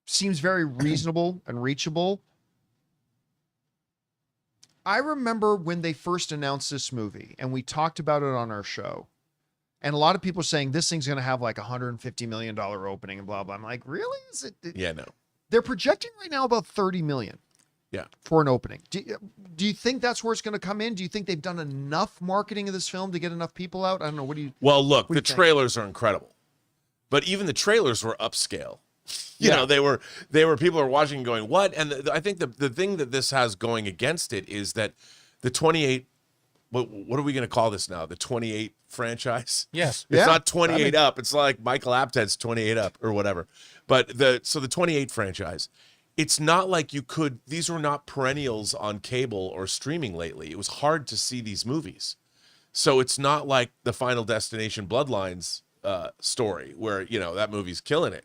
Seems very reasonable and reachable. I remember when they first announced this movie, and we talked about it on our show, and a lot of people saying this thing's going to have like $150 million opening and blah, blah. I'm like, really? Is it? Yeah, no. They're projecting right now about 30 million. Yeah. For an opening. Do you think that's where it's going to come in? Do you think they've done enough marketing of this film to get enough people out? I don't know. What do you? Well, look, the think? trailers are incredible, but even the trailers were upscale. You know, they were people are watching and going, what? And I think the thing that this has going against it is that the 28, what are we going to call this now? The 28 franchise? Yes. It's not 28 up. It's like Michael Apted's 28 up or whatever. But the 28 franchise, it's not like these were not perennials on cable or streaming lately. It was hard to see these movies. So it's not like the Final Destination Bloodlines story where, you know, that movie's killing it.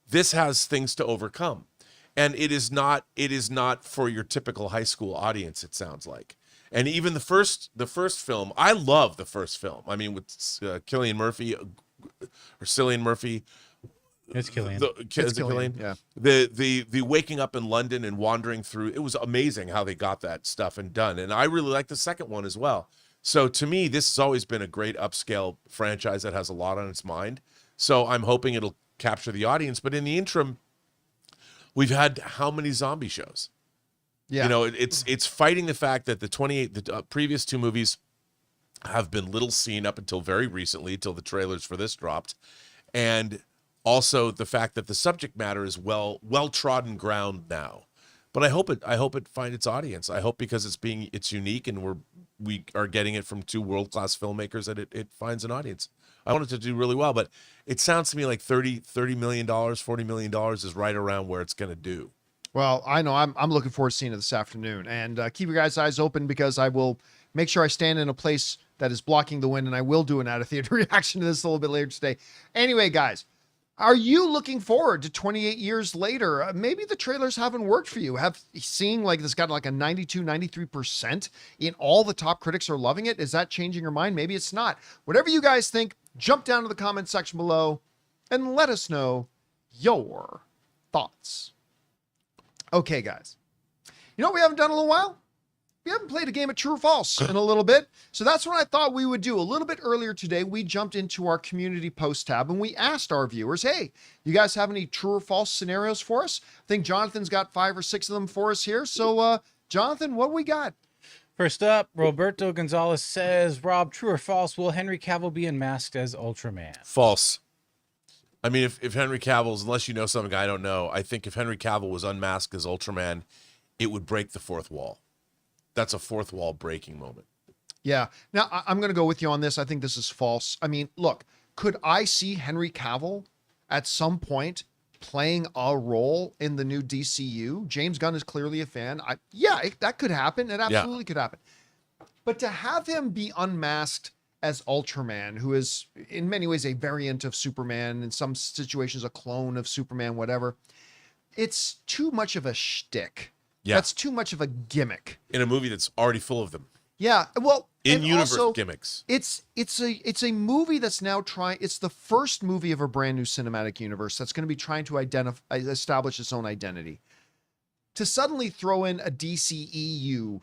This has things to overcome. And it is not for your typical high school audience, it sounds like. And even the first film, I love the first film. I mean, with Cillian Murphy. It's Killian. It's Killian, yeah. The waking up in London and wandering through, it was amazing how they got that stuff and done. And I really like the second one as well. So to me, this has always been a great upscale franchise that has a lot on its mind. So I'm hoping it'll capture the audience. But in the interim, we've had how many zombie shows? Yeah. You know, it's fighting the fact that the previous 2 movies have been little seen up until very recently, till the trailers for this dropped. And also the fact that the subject matter is well trodden ground now. But I hope it finds its audience. I hope because it's unique and we are getting it from 2 world-class filmmakers that it finds an audience. I want it to do really well, but it sounds to me like $30 million, $40 million is right around where it's going to do. Well, I know I'm looking forward to seeing it this afternoon, and keep your guys' eyes open because I will make sure I stand in a place that is blocking the wind, and I will do an out of theater reaction to this a little bit later today. Anyway, guys, are you looking forward to 28 years later? Maybe the trailers haven't worked for you. Have seen like this got like a 92, 93% in all the top critics are loving it. Is that changing your mind? Maybe it's not. Whatever you guys think, jump down to the comment section below and let us know your thoughts. Okay, guys. You know what we haven't done in a little while? we haven't played a game of true or false in a little bit. So that's what I thought we would do. A little bit earlier today, we jumped into our community post tab and we asked our viewers, hey, you guys have any true or false scenarios for us? I think Jonathan's got 5 or 6 of them for us here. So, Jonathan, what do we got? First up, Roberto Gonzalez says, Rob, true or false, will Henry Cavill be unmasked as Ultraman? False. I mean, if Henry Cavill's, unless you know something I don't know, I think if Henry Cavill was unmasked as Ultraman, it would break the fourth wall. That's a fourth wall breaking moment. Yeah. Now, I'm going to go with you on this. I think this is false. I mean, look, could I see Henry Cavill at some point playing a role in the new DCU? James Gunn is clearly a fan. That could happen. It absolutely could happen. But to have him be unmasked as Ultraman, who is in many ways a variant of Superman, in some situations a clone of Superman, whatever, it's too much of a shtick. Yeah. That's too much of a gimmick. In a movie that's already full of them. Yeah. Well, In-universe also, gimmicks. It's a movie that's now trying. It's the first movie of a brand new cinematic universe that's going to be trying to establish its own identity. To suddenly throw in a DCEU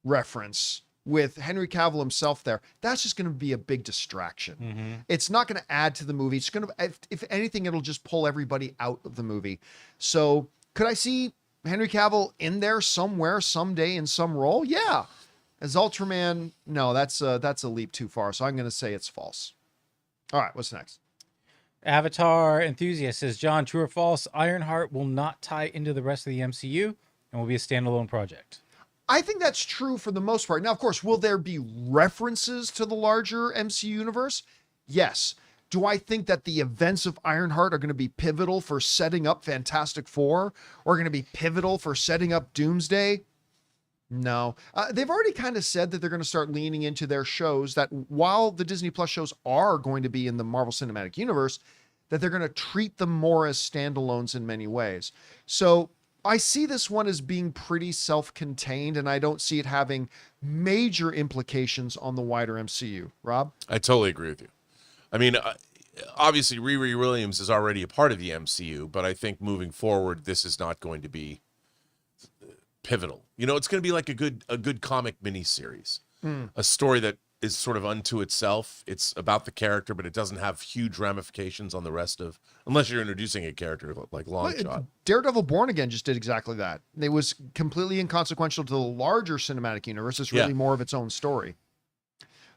reference with Henry Cavill himself there, that's just going to be a big distraction. Mm-hmm. It's not going to add to the movie. It's going to, if anything, it'll just pull everybody out of the movie. So could I see Henry Cavill in there somewhere, someday in some role? Yeah. As Ultraman, no, that's a leap too far. So I'm going to say it's false. All right, what's next? Avatar enthusiast says, John, true or false, Ironheart will not tie into the rest of the MCU and will be a standalone project. I think that's true for the most part. Now, of course, will there be references to the larger MCU universe? Yes. Do I think that the events of Ironheart are going to be pivotal for setting up Fantastic Four, or going to be pivotal for setting up Doomsday? No. They've already kind of said that they're going to start leaning into their shows, that while the Disney Plus shows are going to be in the Marvel Cinematic Universe, that they're going to treat them more as standalones in many ways. So I see this one as being pretty self-contained, and I don't see it having major implications on the wider MCU. Rob? I totally agree with you. I mean, obviously, Riri Williams is already a part of the MCU, but I think moving forward, this is not going to be pivotal. You know, it's going to be like a good comic miniseries, a story that is sort of unto itself. It's about the character, but it doesn't have huge ramifications on the rest of, unless you're introducing a character like Longshot. Daredevil Born Again just did exactly that. It was completely inconsequential to the larger cinematic universe. It's really more of its own story.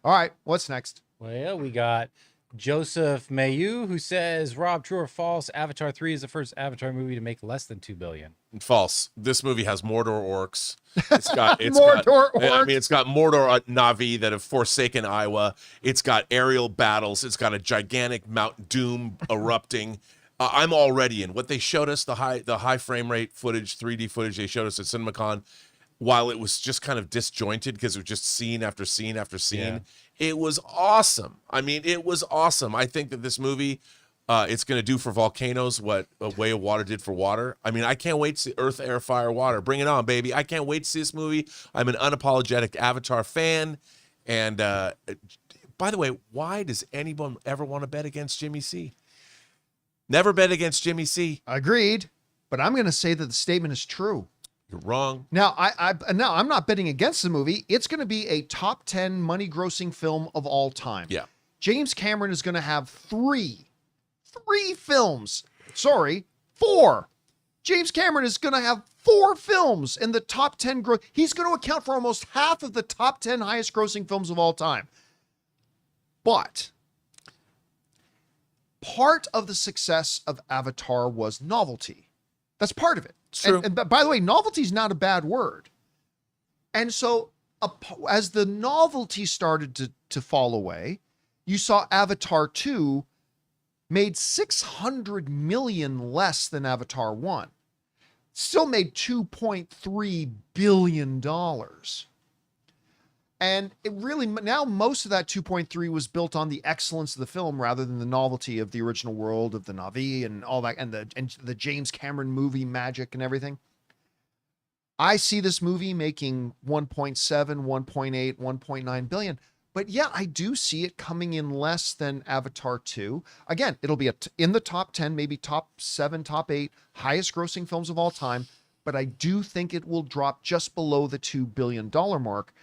All right, what's next? Well, we got Joseph Mayu, who says, Rob, true or false, Avatar 3 is the first Avatar movie to make less than $2 billion. False. This movie has Mordor orcs. It's got orcs. I mean, it's got Mordor Na'vi that have forsaken Iowa. It's got aerial battles. It's got a gigantic Mount Doom erupting. I'm already in. What they showed us, the high frame rate footage, 3D footage they showed us at CinemaCon, while it was just kind of disjointed because it was just scene after scene after scene, it was awesome. I mean, it was awesome. I think that this movie, it's going to do for volcanoes what A Way of Water did for water. I mean, I can't wait to see Earth, Air, Fire, Water. Bring it on, baby. I can't wait to see this movie. I'm an unapologetic Avatar fan. And by the way, why does anyone ever want to bet against Jimmy C? Never bet against Jimmy C. Agreed. But I'm going to say that the statement is true. You're wrong. Now, I'm not betting against the movie. It's going to be a top 10 money-grossing film of all time. Yeah. James Cameron is going to have three films. Sorry, 4. James Cameron is going to have 4 films in the top 10 gross. He's going to account for almost half of the top 10 highest-grossing films of all time. But part of the success of Avatar was novelty. That's part of it. True. And by the way, novelty is not a bad word. And so as the novelty started to fall away, you saw Avatar 2 made $600 million less than Avatar 1. Still made $2.3 billion. And it really, now most of that 2.3 was built on the excellence of the film rather than the novelty of the original world of the Na'vi and all that, and the James Cameron movie magic and everything. I see this movie making 1.7, 1.8, 1.9 billion. But yeah, I do see it coming in less than Avatar 2. Again, it'll be in the top 10, maybe top 7, top 8 highest grossing films of all time. but I do think it will drop just below the $2 billion mark.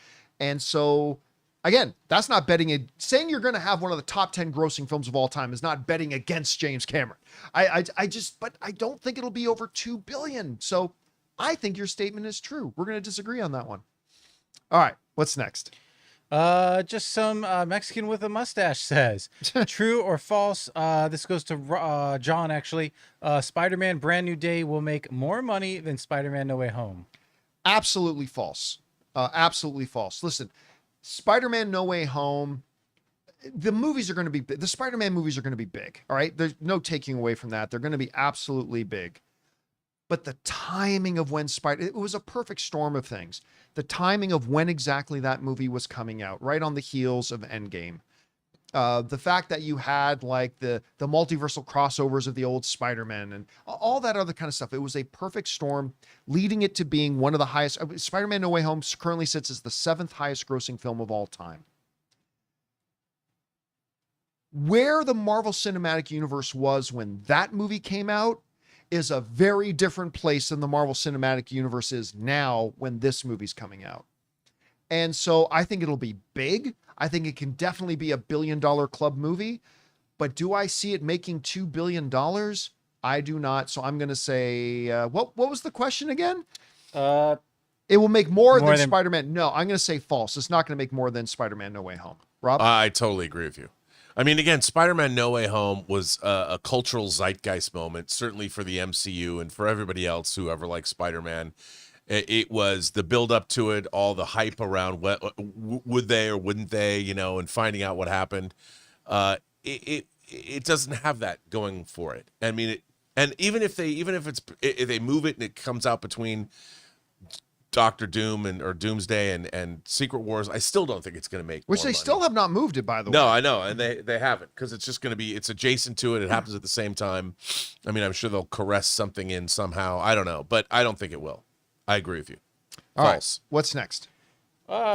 And so, again, that's not betting it. Saying you're going to have one of the top 10 grossing films of all time is not betting against James Cameron. But I don't think it'll be over 2 billion. So I think your statement is true. We're going to disagree on that one. All right. What's next? Just some Mexican with a mustache says, true or false? This goes to John, actually. Spider-Man Brand New Day will make more money than Spider-Man No Way Home. Absolutely false. Absolutely false. Listen, Spider-Man No Way Home, the movies are going to be big. The Spider-Man movies are going to be big. All right. There's no taking away from that. They're going to be absolutely big. But the timing of when it was a perfect storm of things. The timing of when exactly that movie was coming out, right on the heels of Endgame. The fact that you had like the multiversal crossovers of the old Spider-Man and all that other kind of stuff. It was a perfect storm, leading it to being one of the highest. Spider-Man No Way Home currently sits as the 7th highest grossing film of all time. Where the Marvel Cinematic Universe was when that movie came out is a very different place than the Marvel Cinematic Universe is now when this movie's coming out. And so I think it'll be big. I think it can definitely be a $1 billion club movie, but do I see it making $2 billion? I do not. So I'm going to say, what was the question again? It will make more than Spider-Man. No, I'm going to say false. It's not going to make more than Spider-Man No Way Home. Rob? I totally agree with you. I mean, again, Spider-Man No Way Home was a cultural zeitgeist moment, certainly for the MCU and for everybody else who ever liked Spider-Man. It was the build up to it, all the hype around what would they or wouldn't they, and finding out what happened. It doesn't have that going for it. I mean, and even if they move it and it comes out between Doctor Doom or Doomsday and Secret Wars, I still don't think it's going to make which more they money. Still have not moved it, by the way. No, I know, and they haven't, because it's just going to be, it's adjacent to it. It happens at the same time. I mean, I'm sure they'll caress something in somehow. I don't know, but I don't think it will. I agree with you. All False. right. What's next?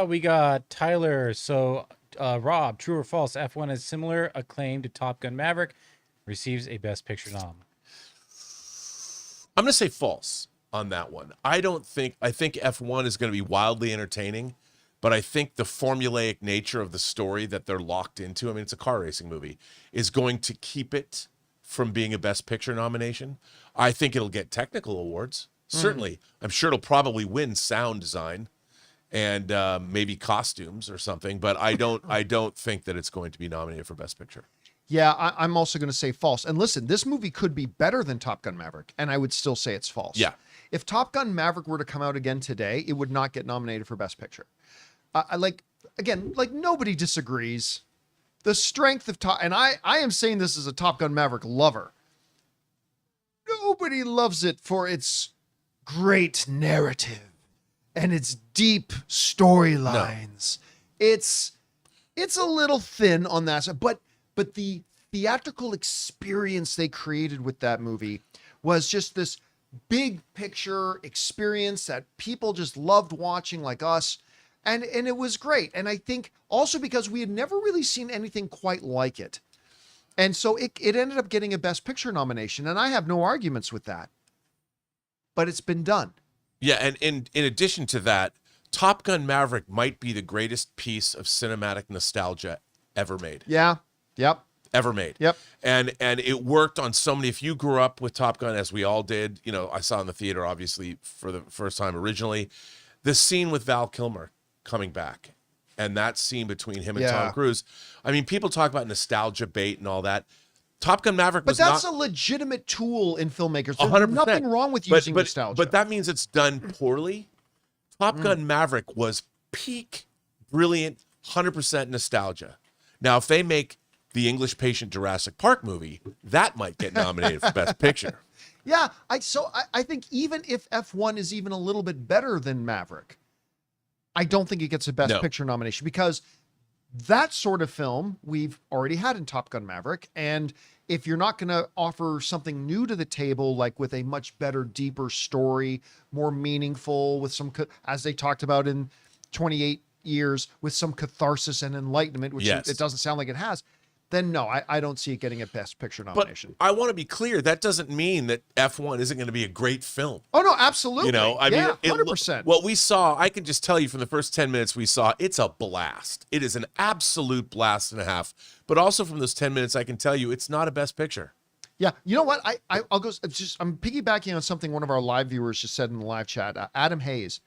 We got Tyler. So, Rob, true or false? F1 has similar acclaim to Top Gun Maverick, receives a Best Picture nom. I'm going to say false on that one. I think F1 is going to be wildly entertaining, but I think the formulaic nature of the story that they're locked into, I mean, it's a car racing movie, is going to keep it from being a Best Picture nomination. I think it'll get technical awards. Certainly. I'm sure it'll probably win sound design and maybe costumes or something, but I don't think that it's going to be nominated for Best Picture. Yeah, I'm also going to say false. And listen, this movie could be better than Top Gun Maverick, and I would still say it's false. Yeah. If Top Gun Maverick were to come out again today, it would not get nominated for Best Picture. Nobody disagrees. The strength of and I am saying this as a Top Gun Maverick lover. Nobody loves it for its great narrative and its deep storylines. No. It's a little thin on that side, but the theatrical experience they created with that movie was just this big picture experience that people just loved watching, like us. And it was great. And I think also because we had never really seen anything quite like it. And so it ended up getting a Best Picture nomination. And I have no arguments with that. But it's been done. Yeah, and in addition to that, Top Gun Maverick might be the greatest piece of cinematic nostalgia ever made. Yeah. Yep. Ever made. Yep. And it worked on so many. If you grew up with Top Gun, as we all did, I saw it in the theater, obviously, for the first time originally, the scene with Val Kilmer coming back and that scene between him and Tom Cruise. I mean, people talk about nostalgia bait and all that. Top Gun Maverick was But that's a legitimate tool in filmmakers. There's 100%. nothing wrong with using nostalgia. But that means it's done poorly. Top Gun Maverick was peak, brilliant, 100% nostalgia. Now, if they make the English Patient Jurassic Park movie, that might get nominated for Best Picture. Yeah, I think even if F1 is even a little bit better than Maverick, I don't think it gets a Best Picture nomination, because that sort of film we've already had in Top Gun Maverick. And if you're not going to offer something new to the table, like with a much better, deeper story, more meaningful, with some, as they talked about in 28 years, with some catharsis and enlightenment, which it doesn't sound like it has, then no, I don't see it getting a Best Picture But nomination. I want to be clear. That doesn't mean that F1 isn't going to be a great film. Oh no, absolutely. You know, I yeah, mean, 100%. what we saw, I can just tell you from the first 10 minutes we saw, it's a blast. It is an absolute blast and a half. But also from those 10 minutes, I can tell you it's not a Best Picture. Yeah, you know what? I'll go. I'm piggybacking on something one of our live viewers just said in the live chat. Adam Hayes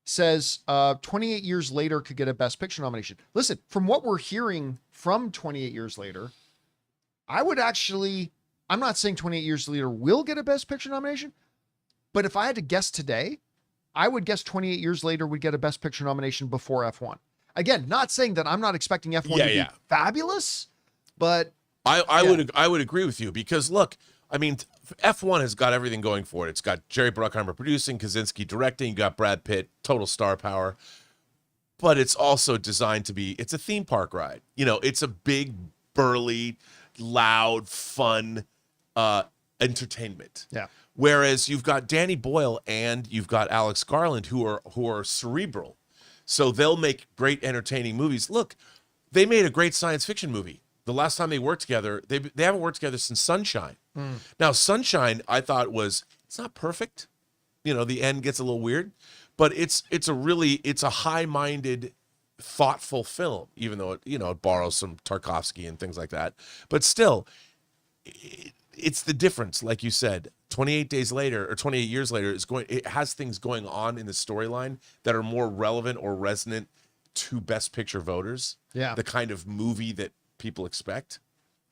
says 28 years later could get a Best Picture nomination. Listen, from what we're hearing from 28 years later, I would actually. I'm not saying 28 years later will get a Best Picture nomination, but if I had to guess today, I would guess 28 years later would get a Best Picture nomination before F1. Again, not saying that I'm not expecting F1 to be fabulous, but I would agree with you because look, I mean, F1 has got everything going for it. It's got Jerry Bruckheimer producing, Kaczynski directing, you got Brad Pitt, total star power. But it's also designed to be, it's a theme park ride. You know, it's a big, burly, loud, fun entertainment. Yeah. Whereas you've got Danny Boyle and you've got Alex Garland who are cerebral. So they'll make great entertaining movies. Look, they made a great science fiction movie. The last time they worked together, they haven't worked together since Sunshine. Now, Sunshine, I thought it's not perfect. You know, the end gets a little weird, but it's a high-minded, thoughtful film, even though it borrows some Tarkovsky and things like that. But still, it's the difference, like you said. 28 days later or 28 years later, it has things going on in the storyline that are more relevant or resonant to Best Picture voters. Yeah, the kind of movie that people expect.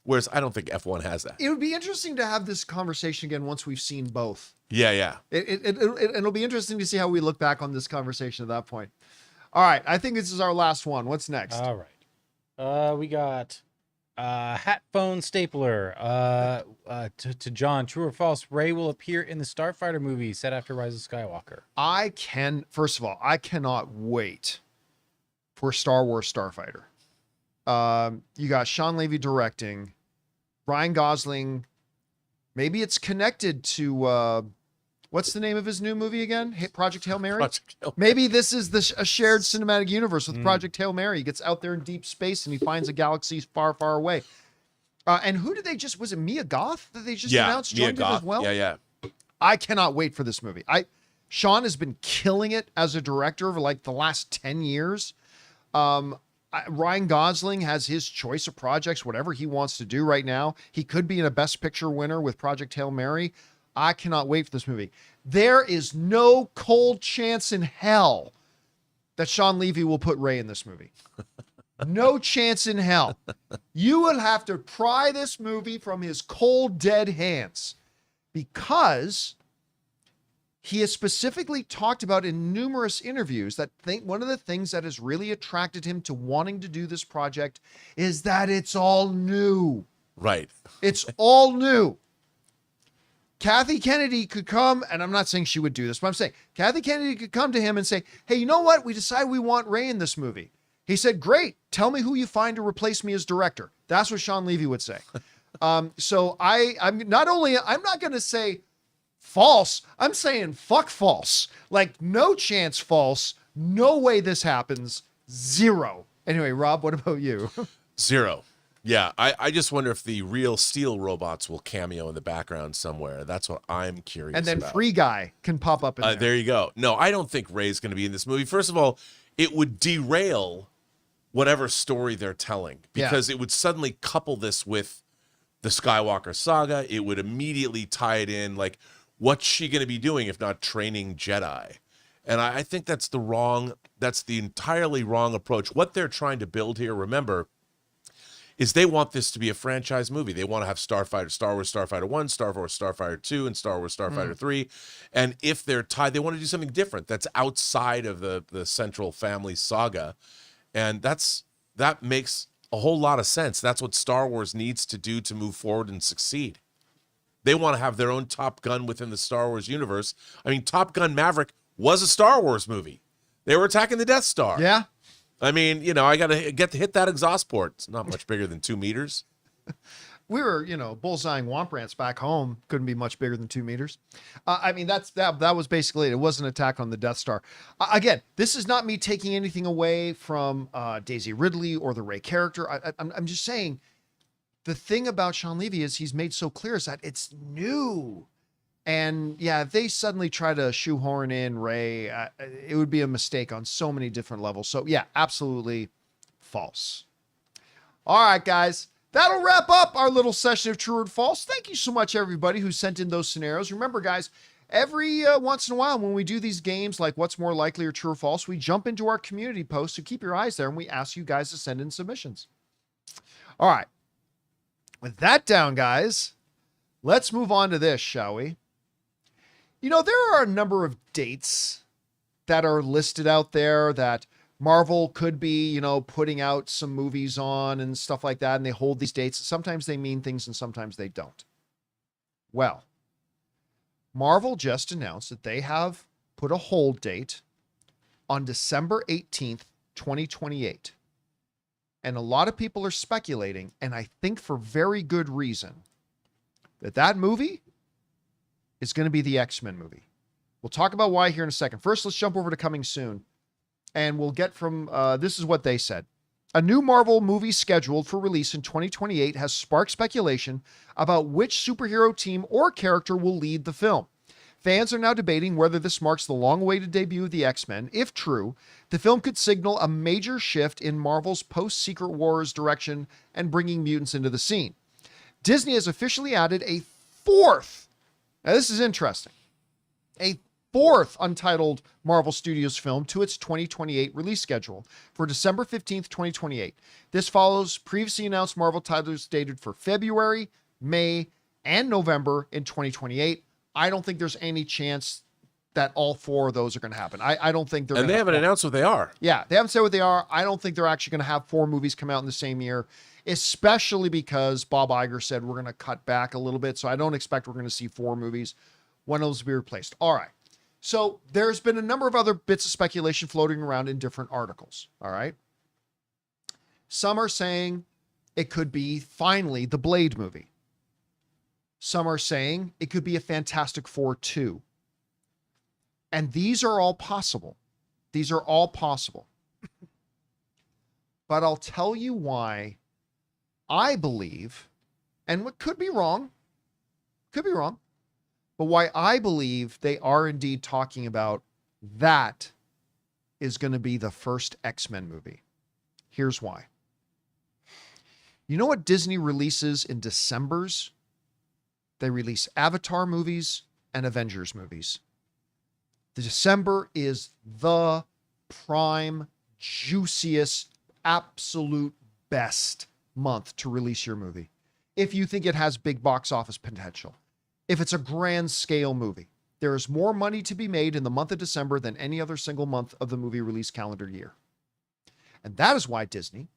Whereas I don't think F1 has that. It would be interesting to have this conversation again once we've seen both. Yeah. It'll be interesting to see how we look back on this conversation at that point. All right, I think this is our last one. What's next? All right. We got hat phone stapler to John. True or false? Rey will appear in the Starfighter movie set after Rise of Skywalker. First of all, I cannot wait for Star Wars Starfighter. You got Sean Levy directing, Ryan Gosling. Maybe it's connected to what's the name of his new movie again? Project Hail Mary. Maybe this is a shared cinematic universe with Project Hail Mary. He gets out there in deep space and he finds a galaxy far, far away. And who did they just? Was it Mia Goth that they just announced joined it as well? Yeah. I cannot wait for this movie. Sean has been killing it as a director for like the last 10 years. Ryan Gosling has his choice of projects, whatever he wants to do right now. He could be in a Best Picture winner with Project Hail Mary. I cannot wait for this movie. There is no cold chance in hell that Sean Levy will put Rey in this movie. No chance in hell. You will have to pry this movie from his cold, dead hands because he has specifically talked about in numerous interviews that one of the things that has really attracted him to wanting to do this project is that it's all new. Right. It's all new. Kathy Kennedy could come, and I'm not saying she would do this, but I'm saying Kathy Kennedy could come to him and say, hey, you know what? We decided we want Rey in this movie. He said, great. Tell me who you find to replace me as director. That's what Sean Levy would say. So I'm not going to say false. I'm saying fuck false. Like no chance false. No way this happens. Zero. Anyway, Rob, what about you? Zero. Yeah, I just wonder if the real steel robots will cameo in the background somewhere. That's what I'm curious about. And then Free Guy can pop up in there. There you go. No, I don't think Rey's going to be in this movie. First of all, it would derail whatever story they're telling because it would suddenly couple this with the Skywalker saga. It would immediately tie it in. Like, what's she going to be doing if not training Jedi? And I think that's the entirely wrong approach. What they're trying to build here, remember, is they want this to be a franchise movie. They want to have Star Wars Starfighter 1, Star Wars Starfighter 2, and Star Wars Starfighter 3. And if they're tied, they want to do something different that's outside of the central family saga. And that makes a whole lot of sense. That's what Star Wars needs to do to move forward and succeed. They want to have their own Top Gun within the Star Wars universe. I mean, Top Gun Maverick was a Star Wars movie. They were attacking the Death Star. Yeah. I mean, I got to get to hit that exhaust port. It's not much bigger than 2 meters. We were, bullseyeing Womp Rants back home. Couldn't be much bigger than 2 meters. I mean, that was basically it. It was an attack on the Death Star. Again, this is not me taking anything away from Daisy Ridley or the Rey character. I'm just saying the thing about Sean Levy is he's made so clear is that it's new. And yeah, if they suddenly try to shoehorn in Ray, it would be a mistake on so many different levels. So yeah, absolutely false. All right, guys, that'll wrap up our little session of true or false. Thank you so much, everybody who sent in those scenarios. Remember, guys, every once in a while when we do these games like what's more likely or true or false, we jump into our community post. So keep your eyes there and we ask you guys to send in submissions. All right. With that down, guys, let's move on to this, shall we? You know, there are a number of dates that are listed out there that Marvel could be, you know, putting out some movies on and stuff like that. And they hold these dates. Sometimes they mean things and sometimes they don't. Well, Marvel just announced that they have put a hold date on December 18th, 2028. And a lot of people are speculating, and I think for very good reason, that that movie is going to be the X-Men movie. We'll talk about why here in a second. First, let's jump over to coming soon. And we'll get from, this is what they said. A new Marvel movie scheduled for release in 2028 has sparked speculation about which superhero team or character will lead the film. Fans are now debating whether this marks the long-awaited debut of the X-Men. If true, the film could signal a major shift in Marvel's post-Secret Wars direction and bringing mutants into the scene. Disney has officially added a fourth, now this is interesting, a fourth untitled Marvel Studios film to its 2028 release schedule for December 15th, 2028. This follows previously announced Marvel titles dated for February, May, and November in 2028. I don't think there's any chance that all four of those are going to happen. I don't think they're And they haven't announced what they are. Yeah, they haven't said what they are. I don't think they're actually going to have four movies come out in the same year, especially because Bob Iger said we're going to cut back a little bit. So I don't expect we're going to see four movies. One of those will be replaced. All right. So there's been a number of other bits of speculation floating around in different articles. All right. Some are saying it could be finally the Blade movie. Some are saying it could be a Fantastic Four 2. And these are all possible. These are all possible. But I'll tell you why I believe, and what could be wrong, but why I believe they are indeed talking about that is going to be the first X-Men movie. Here's why. You know what Disney releases in Decembers? They release Avatar movies and Avengers movies. December is the prime, juiciest, absolute best month to release your movie. If you think it has big box office potential, if it's a grand scale movie, there is more money to be made in the month of December than any other single month of the movie release calendar year. And that is why Disney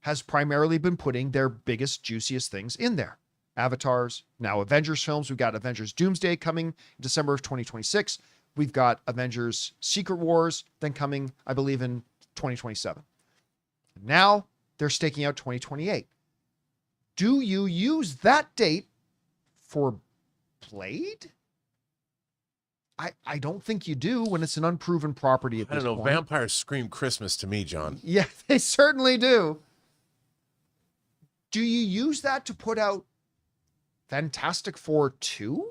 has primarily been putting their biggest, juiciest things in there. Avatars, now Avengers films. We've got Avengers Doomsday coming in December of 2026. We've got Avengers Secret Wars then coming, I believe, in 2027. Now they're staking out 2028. Do you use that date for Blade? I don't think you do when it's an unproven property at this point. Vampires scream Christmas to me, John. Yeah, they certainly do. Do you use that to put out Fantastic Four 2?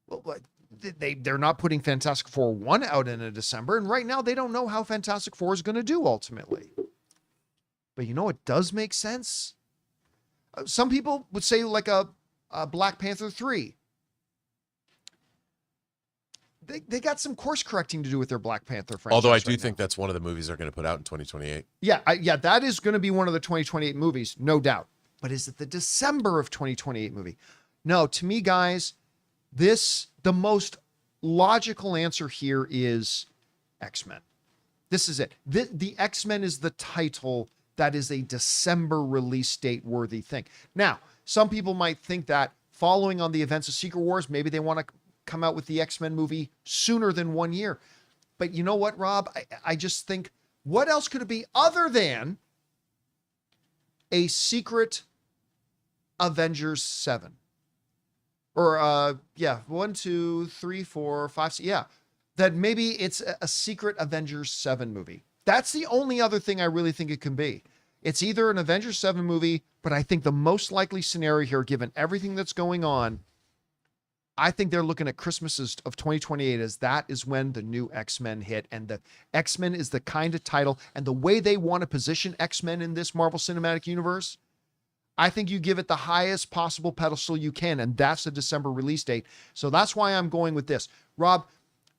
Well, they're not putting Fantastic Four 1 out in a December, and right now they don't know how Fantastic Four is going to do ultimately. But you know what does make sense? Some people would say like a Black Panther 3. They got some course correcting to do with their Black Panther franchise. Although I do think that's one of the movies they're going to put out in 2028. Yeah, that is going to be one of the 2028 movies, no doubt. But is it the December of 2028 movie? No, to me, guys, the most logical answer here is X-Men. This is it. The X-Men is the title that is a December release date worthy thing. Now, some people might think that following on the events of Secret Wars, maybe they want to come out with the X-Men movie sooner than 1 year. But you know what, Rob? I just think, what else could it be other than a secret Avengers 7? Or, 1, 2, 3, 4, 5, 6, yeah. That maybe it's a secret Avengers 7 movie. That's the only other thing I really think it can be. It's either an Avengers 7 movie, but I think the most likely scenario here, given everything that's going on, I think they're looking at Christmases of 2028 as that is when the new X-Men hit. And the X-Men is the kind of title and the way they want to position X-Men in this Marvel Cinematic Universe. I think you give it the highest possible pedestal you can, and that's the December release date. So that's why I'm going with this. Rob,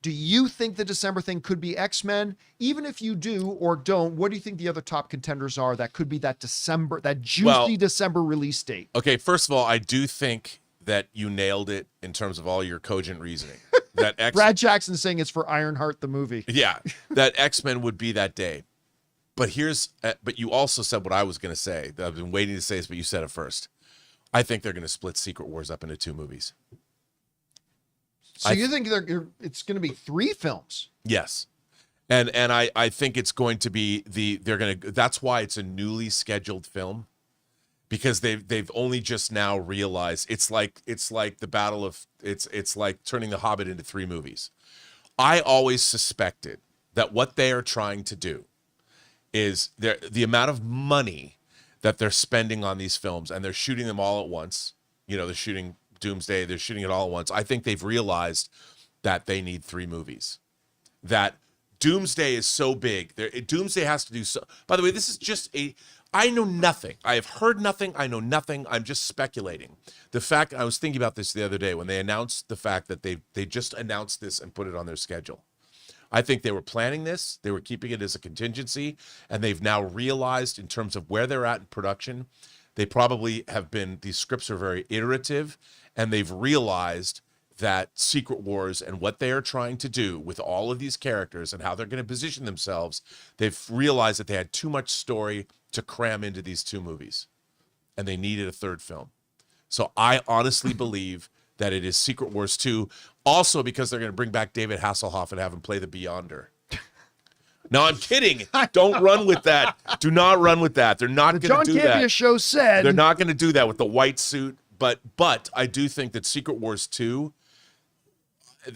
do you think the December thing could be X-Men? Even if you do or don't, what do you think the other top contenders are that could be that December, that juicy December release date? Okay, first of all, I do think that you nailed it in terms of all your cogent reasoning. That Brad Jackson saying it's for Ironheart the movie. Yeah, that X-Men would be that day. But but you also said what I was going to say. I've been waiting to say this, but you said it first. I think they're going to split Secret Wars up into 2 movies. So you think it's going to be 3 films? Yes. And I think it's going to be that's why it's a newly scheduled film. Because they've only just now realized it's like the battle of it's like turning The Hobbit into 3 movies. I always suspected that what they are trying to do is the amount of money that they're spending on these films, and they're shooting them all at once. You know, they're shooting Doomsday, they're shooting it all at once. I think they've realized that they need 3 movies. That Doomsday is so big. Doomsday has to do so. By the way, this is just I know nothing. I have heard nothing. I know nothing. I'm just speculating. The fact, I was thinking about this the other day when they announced the fact that they just announced this and put it on their schedule. I think they were planning this. They were keeping it as a contingency, and they've now realized in terms of where they're at in production, they probably have been, these scripts are very iterative, and they've realized that Secret Wars and what they are trying to do with all of these characters and how they're going to position themselves, they've realized that they had too much story to cram into these 2 movies, and they needed a 3rd film. So I honestly believe that it is Secret Wars 2, also because they're going to bring back David Hasselhoff and have him play the Beyonder. No, I'm kidding. Don't run with that. Do not run with that. They're not going to do that. John Campea Show said they're not going to do that with the white suit. But I do think that Secret Wars 2.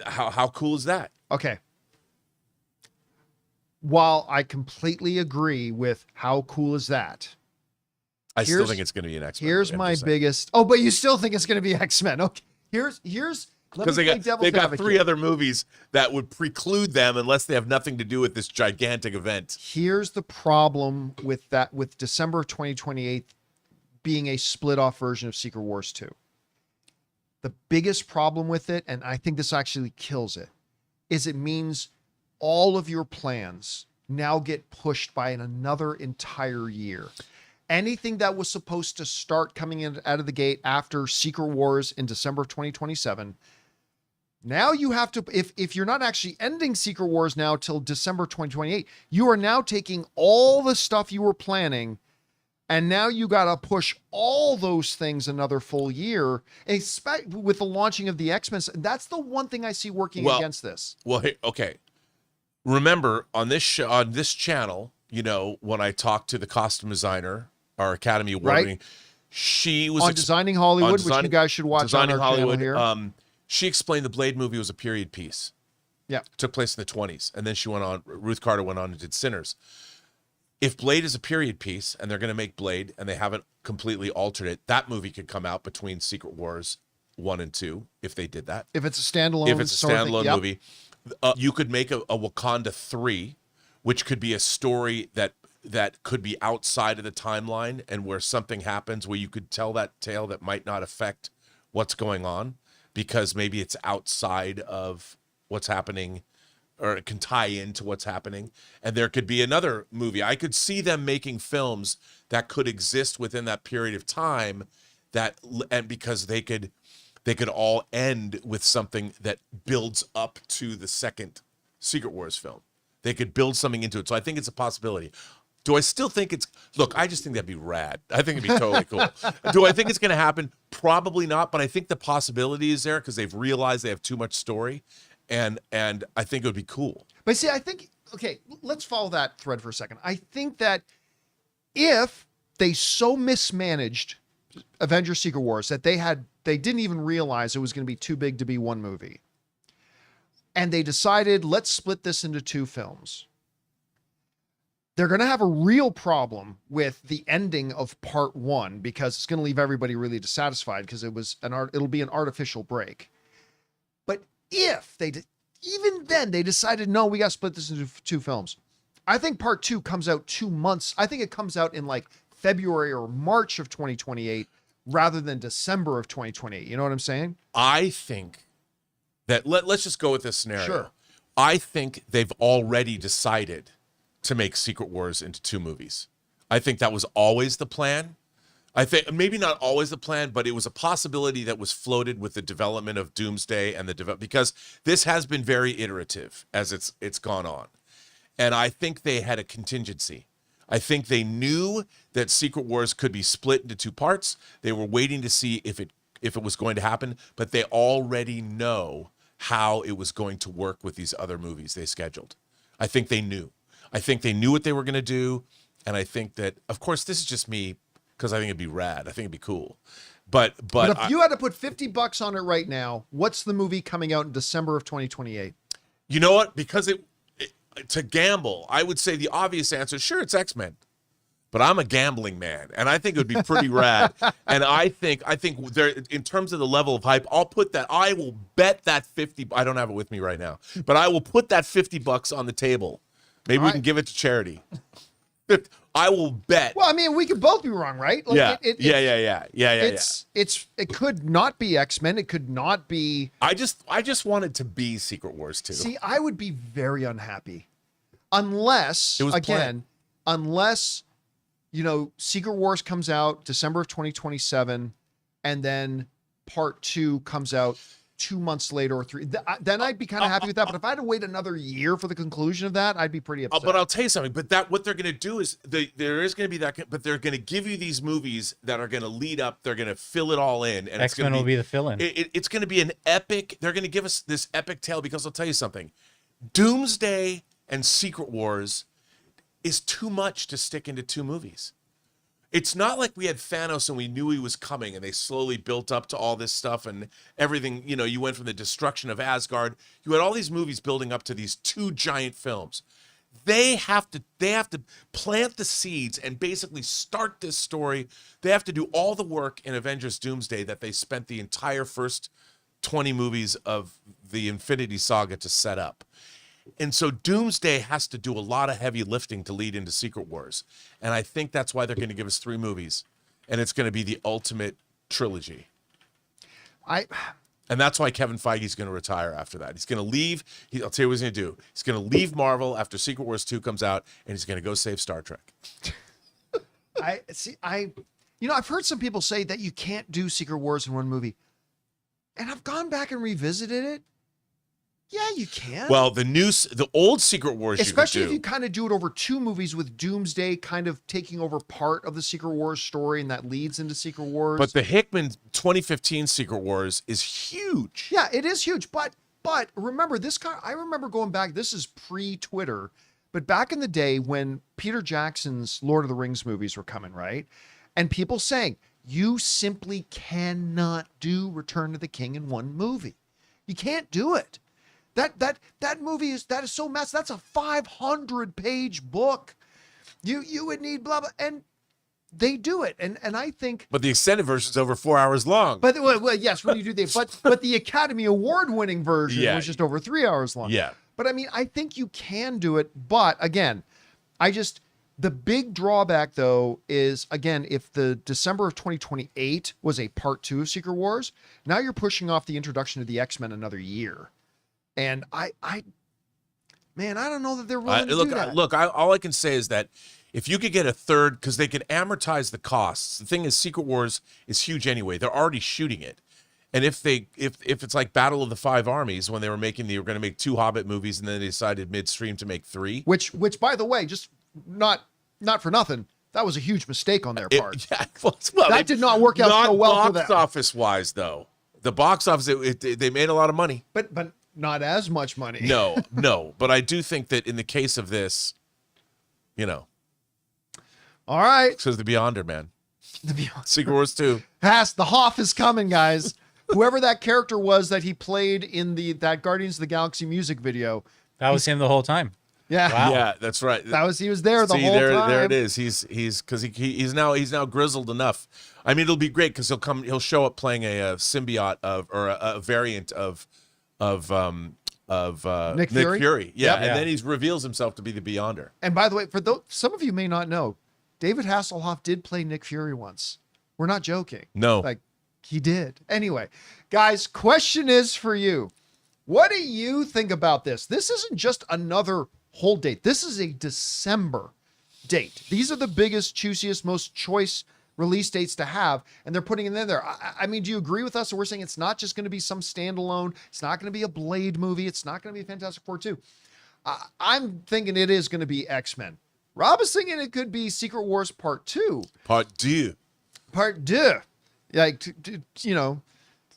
How cool is that? Okay. While I completely agree with how cool is that, I still think it's going to be an X-Men. Here's my biggest. Oh, but you still think it's going to be X-Men? Okay. Here's because they got 3 other movies that would preclude them unless they have nothing to do with this gigantic event. Here's the problem with that, with December 2028 being a split off version of Secret Wars 2. The biggest problem with it, and I think this actually kills it, is it means all of your plans now get pushed by another entire year. Anything that was supposed to start coming in out of the gate after Secret Wars in December of 2027, now you have to, if you're not actually ending Secret Wars now till December 2028, you are now taking all the stuff you were planning, and now you got to push all those things another full year, with the launching of the X-Men. That's the one thing I see working against this. Well, hey, okay. Remember, on this channel, you know, when I talked to the costume designer, our Academy Award winning, she was on Designing Hollywood, which you guys should watch on our channel here. She explained the Blade movie was a period piece. Yeah. Took place in the 20s. And then Ruth Carter went on and did Sinners. If Blade is a period piece and they're going to make Blade and they haven't completely altered it, that movie could come out between Secret Wars 1 and 2 if they did that. If it's a standalone, movie, you could make a Wakanda 3, which could be a story that could be outside of the timeline and where something happens where you could tell that tale that might not affect what's going on because maybe it's outside of what's happening, or it can tie into what's happening. And there could be another movie. I could see them making films that could exist within that period of time, and because they could all end with something that builds up to the second Secret Wars film. They could build something into it. So I think it's a possibility. Do I still think look, I just think that'd be rad. I think it'd be totally cool. Do I think it's going to happen? Probably not, but I think the possibility is there because they've realized they have too much story. And I think it would be cool. But see, I think, okay, let's follow that thread for a second. I think that if they so mismanaged Avengers Secret Wars that they didn't even realize it was going to be too big to be one movie, and they decided, let's split this into 2 films, They're going to have a real problem with the ending of part 1 because it's going to leave everybody really dissatisfied because it'll be an artificial break. But if even then they decided, no, we got to split this into 2 films. I think part 2 comes out 2 months. I think it comes out in like February or March of 2028 rather than December of 2028. You know what I'm saying? I think that let's just go with this scenario. Sure. I think they've already decided to make Secret Wars into 2 movies. I think that was always the plan. I think maybe not always the plan, but it was a possibility that was floated with the development of Doomsday and because this has been very iterative as it's gone on. And I think they had a contingency. I think they knew that Secret Wars could be split into 2 parts. They were waiting to see if it was going to happen, but they already know how it was going to work with these other movies they scheduled. I think they knew. I think they knew what they were going to do, and I think that, of course, this is just me because I think it'd be rad. I think it'd be cool. But if you had to put $50 on it right now, what's the movie coming out in December of 2028? You know what? Because to gamble, I would say the obvious answer, sure, it's X-Men. But I'm a gambling man, and I think it would be pretty rad. And I think there, in terms of the level of hype, I will bet that 50. I don't have it with me right now, but I will put that $50 on the table. Maybe we can give it to charity. I will bet. Well, I mean, we could both be wrong, right? Like, yeah. Yeah. It could not be X-Men. It could not be. I just wanted to be Secret Wars 2. See, I would be very unhappy unless, Secret Wars comes out December of 2027, and then part 2 comes out 2 months later or 3. Then I'd be kind of happy with that. But if I had to wait another year for the conclusion of that, I'd be pretty upset. But I'll tell you something. But what they're going to do is there is going to be that. But they're going to give you these movies that are going to lead up. They're going to fill it all in. And X-Men will be the fill-in. It's going to be an epic. They're going to give us this epic tale because I'll tell you something. Doomsday and Secret Wars is too much to stick into 2 movies. It's not like we had Thanos and we knew he was coming and they slowly built up to all this stuff and everything. You went from the destruction of Asgard. You had all these movies building up to these 2 giant films. They have to plant the seeds and basically start this story. They have to do all the work in Avengers Doomsday that they spent the entire first 20 movies of the Infinity Saga to set up. And so Doomsday has to do a lot of heavy lifting to lead into Secret Wars. And I think that's why they're going to give us 3 movies. And it's going to be the ultimate trilogy. And that's why Kevin Feige's going to retire after that. He's going to leave. I'll tell you what he's going to do. He's going to leave Marvel after Secret Wars 2 comes out, and he's going to go save Star Trek. I've heard some people say that you can't do Secret Wars in 1 movie. And I've gone back and revisited it. Yeah, you can. Well, the old Secret Wars, especially if you kind of do it over 2 movies with Doomsday kind of taking over part of the Secret Wars story, and that leads into Secret Wars. But the Hickman 2015 Secret Wars is huge. Yeah, it is huge. But remember I remember going back. This is pre-Twitter, but back in the day when Peter Jackson's Lord of the Rings movies were coming, right? And people saying you simply cannot do Return of the King in 1 movie. You can't do it. That movie is so massive. That's a 500-page book. You would need blah blah, and they do it. And I think. But the extended version is over 4 hours long. But well, yes, when you do that, but the Academy Award-winning version was just over 3 hours long. Yeah. But I mean, I think you can do it. But again, the big drawback though is, again, if the December of 2028 was a part 2 of Secret Wars, now you're pushing off the introduction of the X-Men another year. And I don't know that they're willing to do that. Look, all I can say is that if you could get a third, because they could amortize the costs. The thing is, Secret Wars is huge anyway. They're already shooting it. And if it's like Battle of the 5 Armies, when they were going to make 2 Hobbit movies, and then they decided midstream to make 3. Which by the way, just not for nothing, that was a huge mistake on their part. That did not work out so well for them. Box office wise, though, the box office they made a lot of money. But not as much money. No. But I do think that in the case of this, All right. Because the Beyonder, man. The Beyonder. Secret Wars 2. The Hoff is coming, guys. Whoever that character was that he played in that Guardians of the Galaxy music video. That was him the whole time. Yeah. Wow. Yeah, that's right. He was there the See, whole time. there it is. He's because he's now grizzled enough. I mean, it'll be great because he'll show up playing a symbiote or a variant of Nick Fury? Yeah, Yep. and Yeah. then he reveals himself to be the Beyonder. And by the way, for those, some of you may not know, David Hasselhoff did play Nick Fury once. We're not joking. No. Like, he did. Anyway, guys, question is for you. What do you think about this? This isn't just another whole date. This is a December date. These are the biggest, juiciest, most choice release dates to have, and they're putting it in there. I mean, do you agree with us? Or we're saying it's not just going to be some standalone. It's not going to be a Blade movie. It's not going to be Fantastic Four 2. I'm thinking it is going to be X-Men. Rob is thinking it could be Secret Wars Part 2. Part 2. Part 2. Like, you know,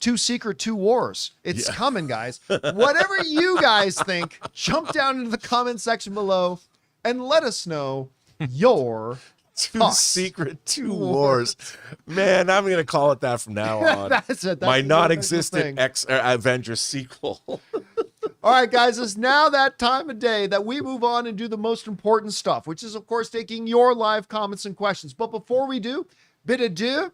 2 Secret, 2 Wars. It's coming, guys. Whatever you guys think, jump down into the comment section below and let us know your 2 Secret, 2 Wars. Man, I'm going to call it that from now on. That's My the non-existent thing. Avengers sequel. All right, guys, it's now that time of day that we move on and do the most important stuff, which is, of course, taking your live comments and questions. But before we do, bid adieu,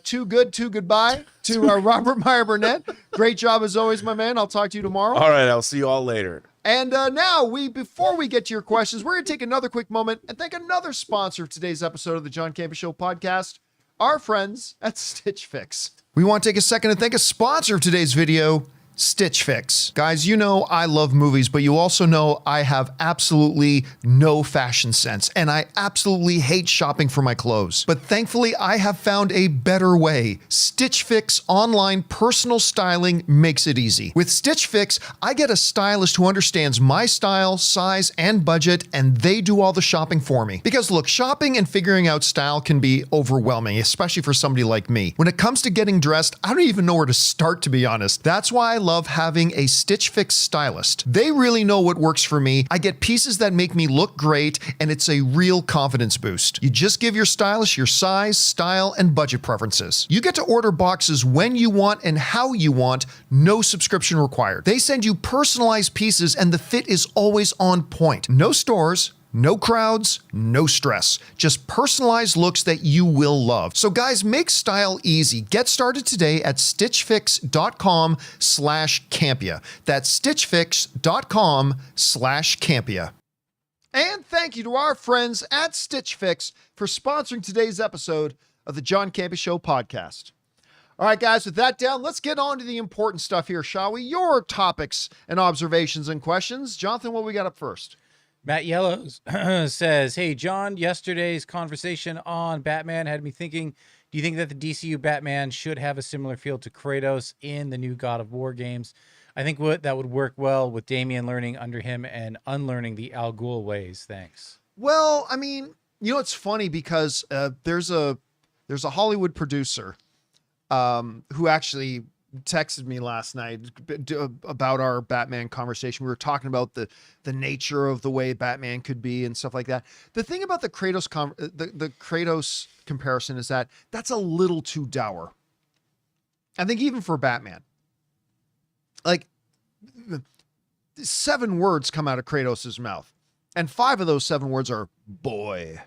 too good, too goodbye to Robert Meyer Burnett. Great job as always, my man. I'll talk to you tomorrow. All right, I'll see you all later. And now, before we get to your questions, we're going to take another quick moment and thank another sponsor of today's episode of the John Campea Show podcast, our friends at Stitch Fix. We want to take a second to thank a sponsor of today's video, Stitch Fix. Guys, you know I love movies, but you also know I have absolutely no fashion sense, and I absolutely hate shopping for my clothes. But thankfully, I have found a better way. Stitch Fix online personal styling makes it easy. With Stitch Fix, I get a stylist who understands my style, size, and budget, and they do all the shopping for me. Because look, shopping and figuring out style can be overwhelming, especially for somebody like me. When it comes to getting dressed, I don't even know where to start, to be honest. That's why I love having a Stitch Fix stylist. They really know what works for me. I get pieces that make me look great, and it's a real confidence boost. You just give your stylist your size, style, and budget preferences. You get to order boxes when you want and how you want, no subscription required. They send you personalized pieces, and the fit is always on point. No stores, no crowds, no stress. Just personalized looks that you will love. So guys, make style easy. Get started today at stitchfix.com/Campea. That's stitchfix.com/Campea. And thank you to our friends at Stitch Fix for sponsoring today's episode of the John Campea Show podcast. All right, guys, with that down, let's get on to the important stuff here, shall we? Your topics and observations and questions. Jonathan, what we got up first? Matt Yellows says, hey, John, yesterday's conversation on Batman had me thinking, do you think that the DCU Batman should have a similar feel to Kratos in the new God of War games? I think that would work well with Damian learning under him and unlearning the Al Ghul ways. Thanks. Well, I mean, you know, it's funny because there's a Hollywood producer who actually texted me last night about our Batman conversation. We were talking about the nature of the way Batman could be and stuff like that. The thing about the Kratos the Kratos comparison is that that's a little too dour. I think even for Batman, like 7 words come out of Kratos's mouth, and 5 of those 7 words are boy,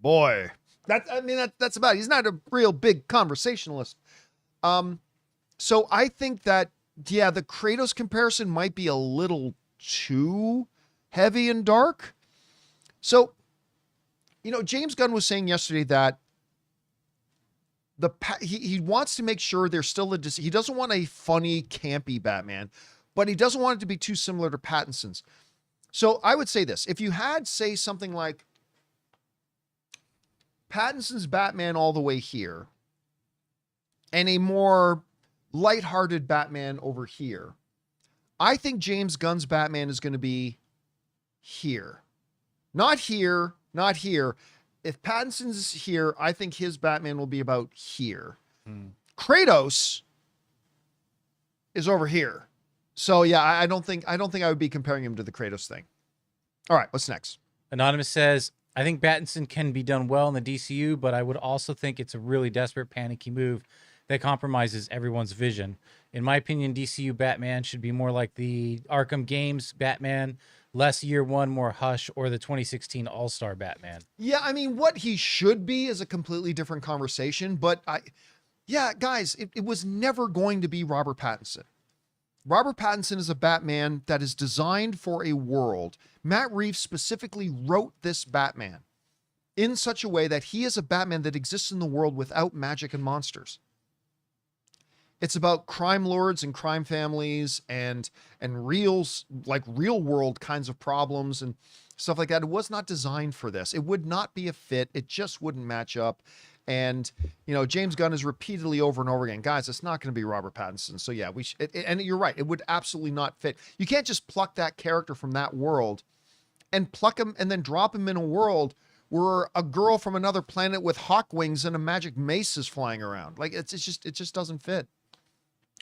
boy. That's about it. He's not a real big conversationalist. So I think that, yeah, the Kratos comparison might be a little too heavy and dark. So, you know, James Gunn was saying yesterday that he wants to make sure there's still he doesn't want a funny, campy Batman, but he doesn't want it to be too similar to Pattinson's. So I would say this, if you had, say, something like Pattinson's Batman all the way here, and a more lighthearted Batman over here, I think James Gunn's Batman is going to be here. Not here, not here. If Pattinson's here, I think his Batman will be about here. Kratos is over here. So yeah, I don't think I would be comparing him to the Kratos thing. All right, what's next? Anonymous says, I think Pattinson can be done well in the DCU, but I would also think it's a really desperate, panicky move that compromises everyone's vision. In my opinion, DCU Batman should be more like the Arkham games Batman, less year one, more Hush, or the 2016 All-Star Batman? Yeah, I mean, what he should be is a completely different conversation, but yeah, guys, it was never going to be Robert Pattinson. Robert Pattinson is a Batman that is designed for a world. Matt Reeves specifically wrote this Batman in such a way that he is a Batman that exists in the world without magic and monsters. It's about crime lords and crime families and real world kinds of problems and stuff like that. It was not designed for this. It would not be a fit. It just wouldn't match up. And, you know, James Gunn has repeatedly over and over again, guys, it's not going to be Robert Pattinson. So yeah, and you're right. It would absolutely not fit. You can't just pluck that character from that world and pluck him and then drop him in a world where a girl from another planet with hawk wings and a magic mace is flying around. Like it just doesn't fit.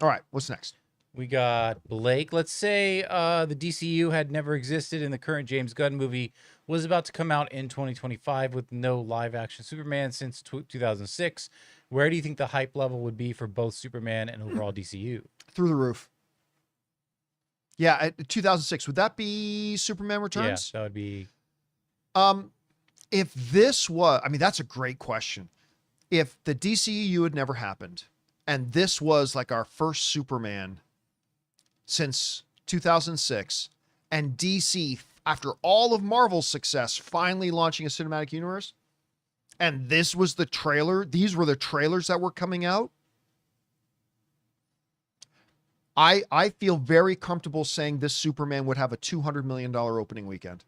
All right. What's next? We got Blake. Let's say the DCU had never existed and the current James Gunn movie was about to come out in 2025 with no live action Superman since 2006. Where do you think the hype level would be for both Superman and overall DCU? Through the roof. Yeah, 2006. Would that be Superman Returns? Yeah, that would be. If this was, I mean, that's a great question. If the DCU had never happened and this was like our first Superman since 2006, and DC, after all of Marvel's success, finally launching a cinematic universe, and this was the trailer, these were the trailers that were coming out, I feel very comfortable saying this Superman would have a $200 million opening weekend.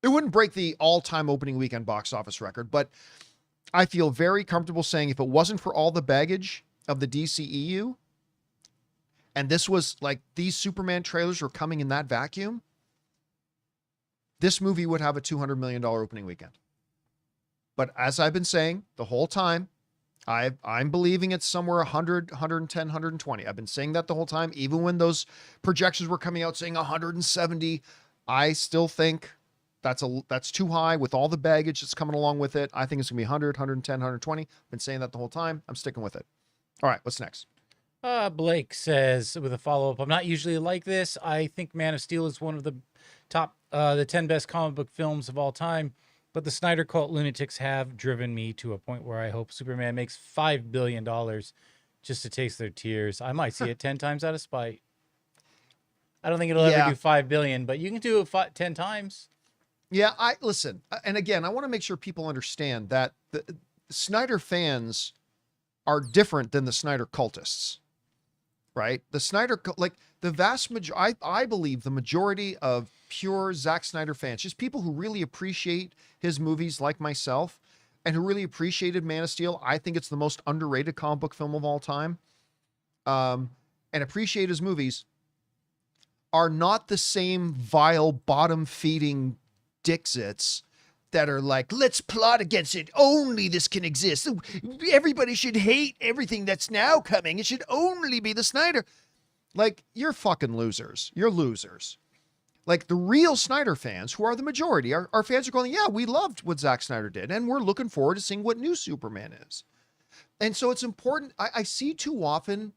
It wouldn't break the all-time opening weekend box office record, but I feel very comfortable saying if it wasn't for all the baggage of the DCEU, and this was like these Superman trailers were coming in that vacuum, this movie would have a $200 million opening weekend. But as I've been saying the whole time, I'm believing it's somewhere 100, 110, 120. I've been saying that the whole time, even when those projections were coming out saying 170, I still think that's too high with all the baggage that's coming along with it. I think it's gonna be 100, 110, 120. I've been saying that the whole time. I'm sticking with it. All right, what's next? Blake says with a follow-up, I'm not usually like this. I think Man of Steel is one of the top, the 10 best comic book films of all time, but the Snyder cult lunatics have driven me to a point where I hope Superman makes $5 billion just to taste their tears. I might see it 10 times out of spite. I don't think it'll ever do 5 billion, but you can do it 10 times. Yeah, listen, and again, I want to make sure people understand that the Snyder fans are different than the Snyder cultists, right? The Snyder, like the vast majority, I believe the majority of pure Zack Snyder fans, just people who really appreciate his movies like myself and who really appreciated Man of Steel. I think it's the most underrated comic book film of all time, and appreciate his movies, are not the same vile bottom-feeding Dixits that are like, let's plot against it. Only this can exist. Everybody should hate everything that's now coming. It should only be the Snyder. Like, you're fucking losers. You're losers. Like, the real Snyder fans, who are the majority, our fans are going, yeah, we loved what Zack Snyder did, and we're looking forward to seeing what new Superman is. And so it's important. I see too often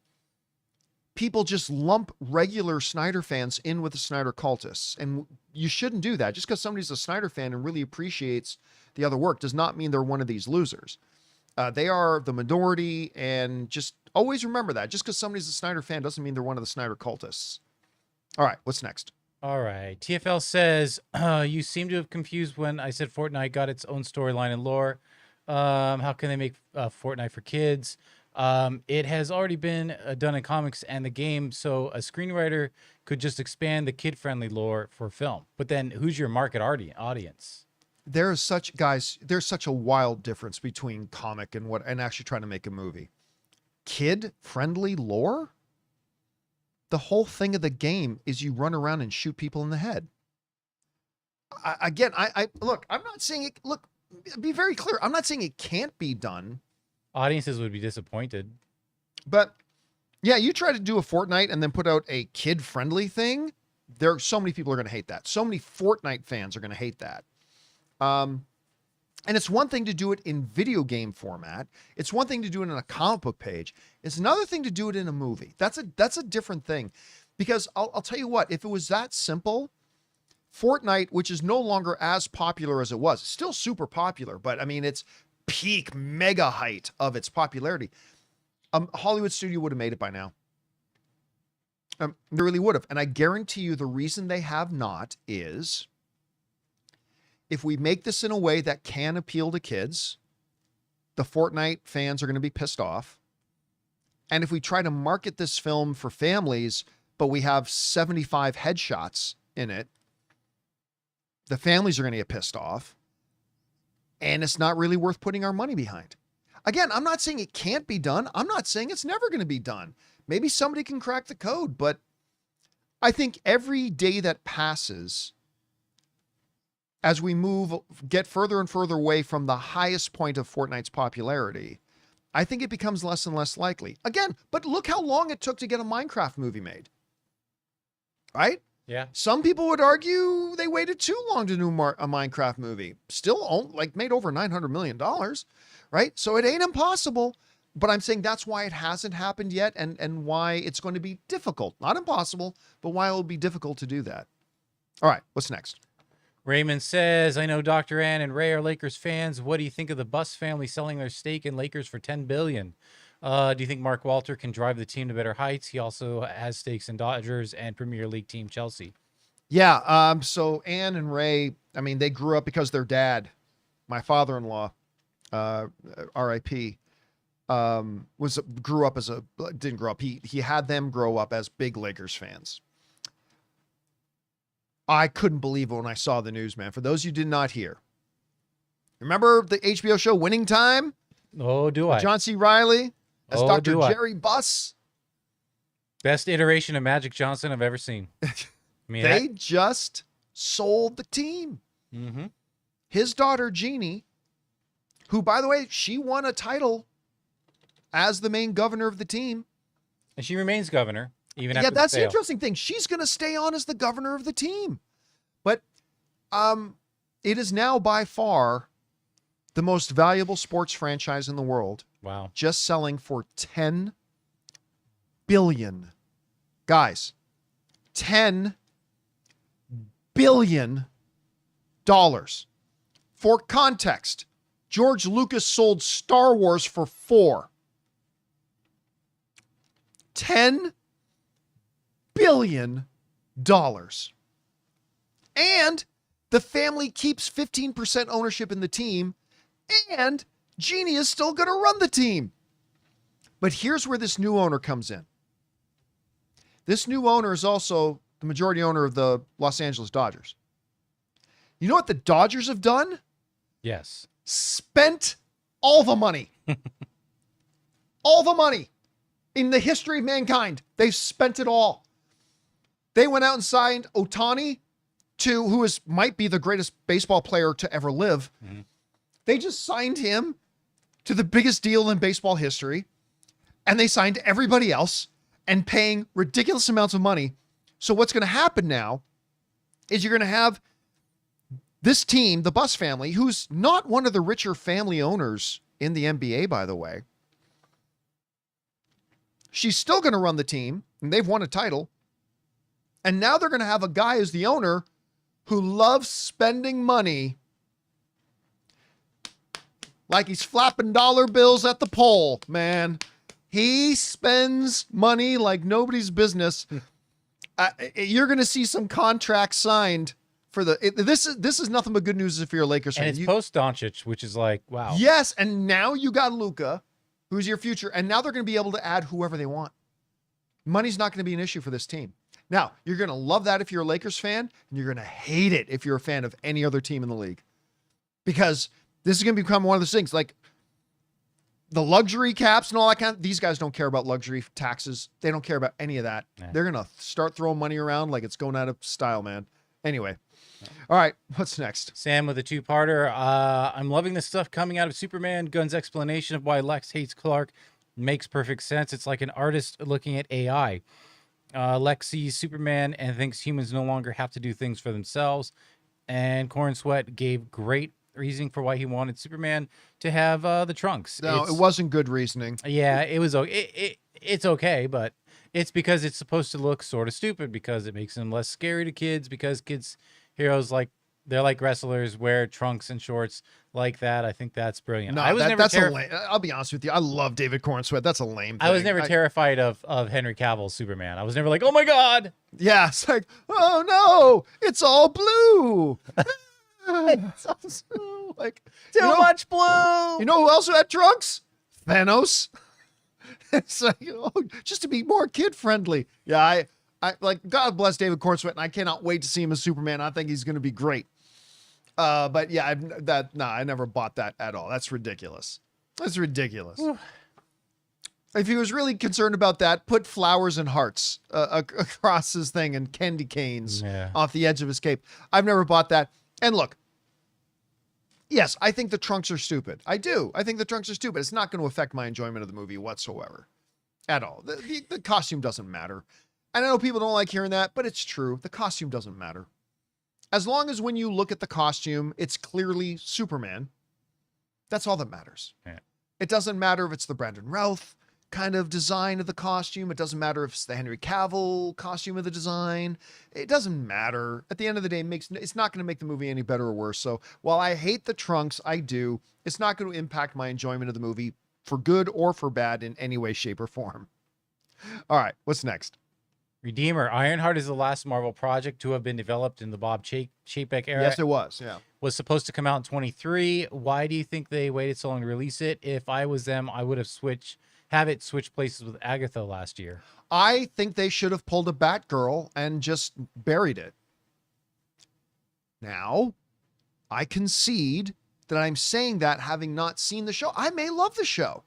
people just lump regular Snyder fans in with the Snyder cultists. And you shouldn't do that. Just because somebody's a Snyder fan and really appreciates the other work does not mean they're one of these losers. They are the minority, and just always remember that. Just because somebody's a Snyder fan doesn't mean they're one of the Snyder cultists. All right, what's next? All right. TFL says, you seem to have confused when I said Fortnite got its own storyline and lore. How can they make Fortnite for kids? It has already been done in comics and the game, so a screenwriter could just expand the kid-friendly lore for film. But then who's your market audience? There's such a wild difference between comic and actually trying to make a movie. Kid-friendly lore? The whole thing of the game is you run around and shoot people in the head. Look, I'm not saying it, look, be very clear. I'm not saying it can't be done. Audiences would be disappointed. But yeah, you try to do a Fortnite and then put out a kid-friendly thing. There are so many people are going to hate that. So many Fortnite fans are going to hate that. And it's one thing to do it in video game format. It's one thing to do it in a comic book page. It's another thing to do it in a movie. That's a different thing. Because I'll tell you what, if it was that simple, Fortnite, which is no longer as popular as it was, it's still super popular, but I mean, it's peak mega height of its popularity. A Hollywood studio would have made it by now. They really would have. And I guarantee you the reason they have not is if we make this in a way that can appeal to kids, the Fortnite fans are going to be pissed off. And if we try to market this film for families, but we have 75 headshots in it, the families are going to get pissed off. And it's not really worth putting our money behind. Again, I'm not saying it can't be done. I'm not saying it's never going to be done. Maybe somebody can crack the code, but I think every day that passes, as we get further and further away from the highest point of Fortnite's popularity, I think it becomes less and less likely. Again, but look how long it took to get a Minecraft movie made. Right? Yeah. Some people would argue they waited too long to do a Minecraft movie. Still, made over $900 million, right? So it ain't impossible, but I'm saying that's why it hasn't happened yet and why it's going to be difficult. Not impossible, but why it will be difficult to do that. All right, what's next? Raymond says, I know Dr. Ann and Ray are Lakers fans. What do you think of the Buss family selling their stake in Lakers for $10 billion? Do you think Mark Walter can drive the team to better heights? He also has stakes in Dodgers and Premier League team Chelsea. Yeah. So Ann and Ray, I mean, they grew up because their dad, my father-in-law, R.I.P., didn't grow up. He had them grow up as big Lakers fans. I couldn't believe it when I saw the news, man. For those you did not hear, remember the HBO show Winning Time? Oh, do I? John C. Reilly as Oh, Dr. do I? Jerry Buss. Best iteration of Magic Johnson I've ever seen. I mean, They just sold the team. Mm-hmm. His daughter, Jeannie, who, by the way, she won a title as the main governor of the team. And she remains governor, even after Yeah, that's the the sale. interesting thing. She's going to stay on as the governor of the team. But it is now by far the most valuable sports franchise in the world. Wow. Just selling for $10 billion. Guys, $10 billion. For context, George Lucas sold Star Wars for $4 billion. $10 billion. And the family keeps 15% ownership in the team, and Jeannie is still going to run the team. But here's where this new owner comes in. This new owner is also the majority owner of the Los Angeles Dodgers. You know what the Dodgers have done? Yes. Spent all the money. All the money in the history of mankind. They've spent it all. They went out and signed Ohtani, who might be the greatest baseball player to ever live. Mm-hmm. They just signed him to the biggest deal in baseball history. And they signed everybody else and paying ridiculous amounts of money. So what's going to happen now is you're going to have this team, the Buss family, who's not one of the richer family owners in the NBA, by the way. She's still going to run the team, and they've won a title. And now they're going to have a guy as the owner who loves spending money like he's flapping dollar bills at the pole, man. He spends money like nobody's business. You're going to see some contracts signed for this is nothing but good news if you're a Lakers fan. And it's post Doncic, which is like, wow. Yes, and now you got Luka, who's your future, and now they're going to be able to add whoever they want. Money's not going to be an issue for this team. Now, you're going to love that if you're a Lakers fan, and you're going to hate it if you're a fan of any other team in the league. Because this is going to become one of those things, like the luxury caps and all that these guys don't care about luxury taxes. They don't care about any of that. Nah. They're going to start throwing money around like it's going out of style, man. Anyway. All right, what's next? Sam with a two-parter. I'm loving the stuff coming out of Superman. Gunn's explanation of why Lex hates Clark makes perfect sense. It's like an artist looking at AI. Lex sees Superman and thinks humans no longer have to do things for themselves. And Corn Sweat gave great reasoning for why he wanted Superman to have the trunks. No, it wasn't good reasoning. Yeah, it was okay. It's okay, but it's because it's supposed to look sort of stupid because it makes him less scary to kids, because kids heroes they're like wrestlers, wear trunks and shorts like that. I think that's brilliant. No, I was never that's a lame. I'll be honest with you. I love David Corn Sweat. That's a lame thing. I was never terrified of Henry Cavill's Superman. I was never like, oh my God. Yeah, it's like, oh no, it's all blue. Like Too much blue. You know who else had trunks? Thanos. It's like, just to be more kid friendly. Yeah, I like, God bless David Corn Sweat, and I cannot wait to see him as Superman. I think he's going to be great. But yeah, I never bought that at all. That's ridiculous. That's ridiculous. If he was really concerned about that, put flowers and hearts across his thing and candy canes off the edge of his cape. I've never bought that. And look, yes, I think the trunks are stupid. I do. I think the trunks are stupid. It's not going to affect my enjoyment of the movie whatsoever. At all. The costume doesn't matter. And I know people don't like hearing that, but it's true. The costume doesn't matter. As long as when you look at the costume, it's clearly Superman, that's all that matters. Yeah. It doesn't matter if it's the Brandon Routh kind of design of the costume. It doesn't matter if it's the Henry Cavill costume of the design. It doesn't matter. At the end of the day, it's not going to make the movie any better or worse. So while I hate the trunks, I do. It's not going to impact my enjoyment of the movie for good or for bad in any way, shape, or form. All right, what's next? Redeemer. Ironheart is the last Marvel project to have been developed in the Bob Chapek era. Yes, it was. Yeah. Was supposed to come out in 23. Why do you think they waited so long to release it? If I was them, I would have it switch places with Agatha last year. I think they should have pulled a Batgirl and just buried it. Now, I concede that I'm saying that having not seen the show. I may love the show.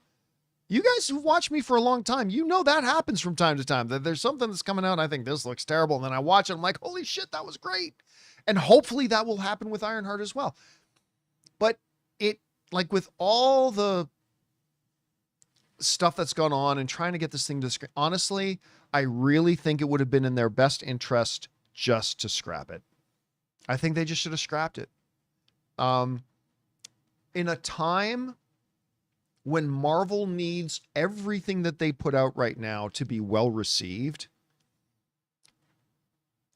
You guys who've watched me for a long time, you know that happens from time to time. That there's something that's coming out and I think this looks terrible. And then I watch it, I'm like, holy shit, that was great. And hopefully that will happen with Ironheart as well. But it, like with all the stuff that's gone on and trying to get this thing to the screen, honestly, I really think it would have been in their best interest just to scrap it. I think they just should have scrapped it. In a time when Marvel needs everything that they put out right now to be well received,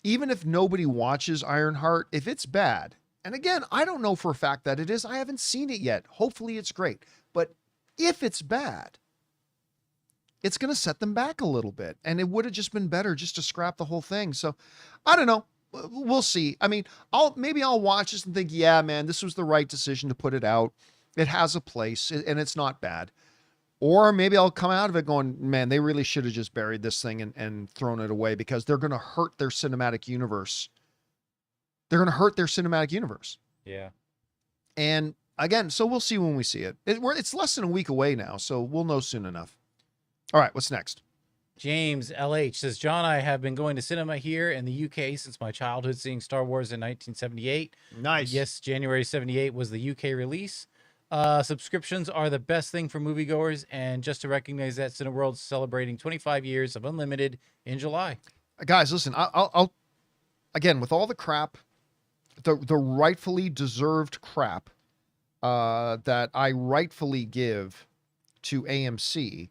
even if nobody watches Ironheart, if it's bad, and again, I don't know for a fact that it is, I haven't seen it yet. Hopefully it's great. But if it's bad, it's going to set them back a little bit. And it would have just been better just to scrap the whole thing. So I don't know. We'll see. I mean, maybe I'll watch this and think, yeah, man, this was the right decision to put it out. It has a place and it's not bad. Or maybe I'll come out of it going, man, they really should have just buried this thing and thrown it away because they're going to hurt their cinematic universe. They're going to hurt their cinematic universe. Yeah. And again, so we'll see when we see it. It's less than a week away now, so we'll know soon enough. All right, what's next? James LH says, John, I have been going to cinema here in the UK since my childhood, seeing Star Wars in 1978. Nice. Yes, January 78 was the UK release. Subscriptions are the best thing for moviegoers, and just to recognize that, Cineworld's celebrating 25 years of unlimited in July. Guys, listen, I'll again, with all the crap, the rightfully deserved crap that I rightfully give to AMC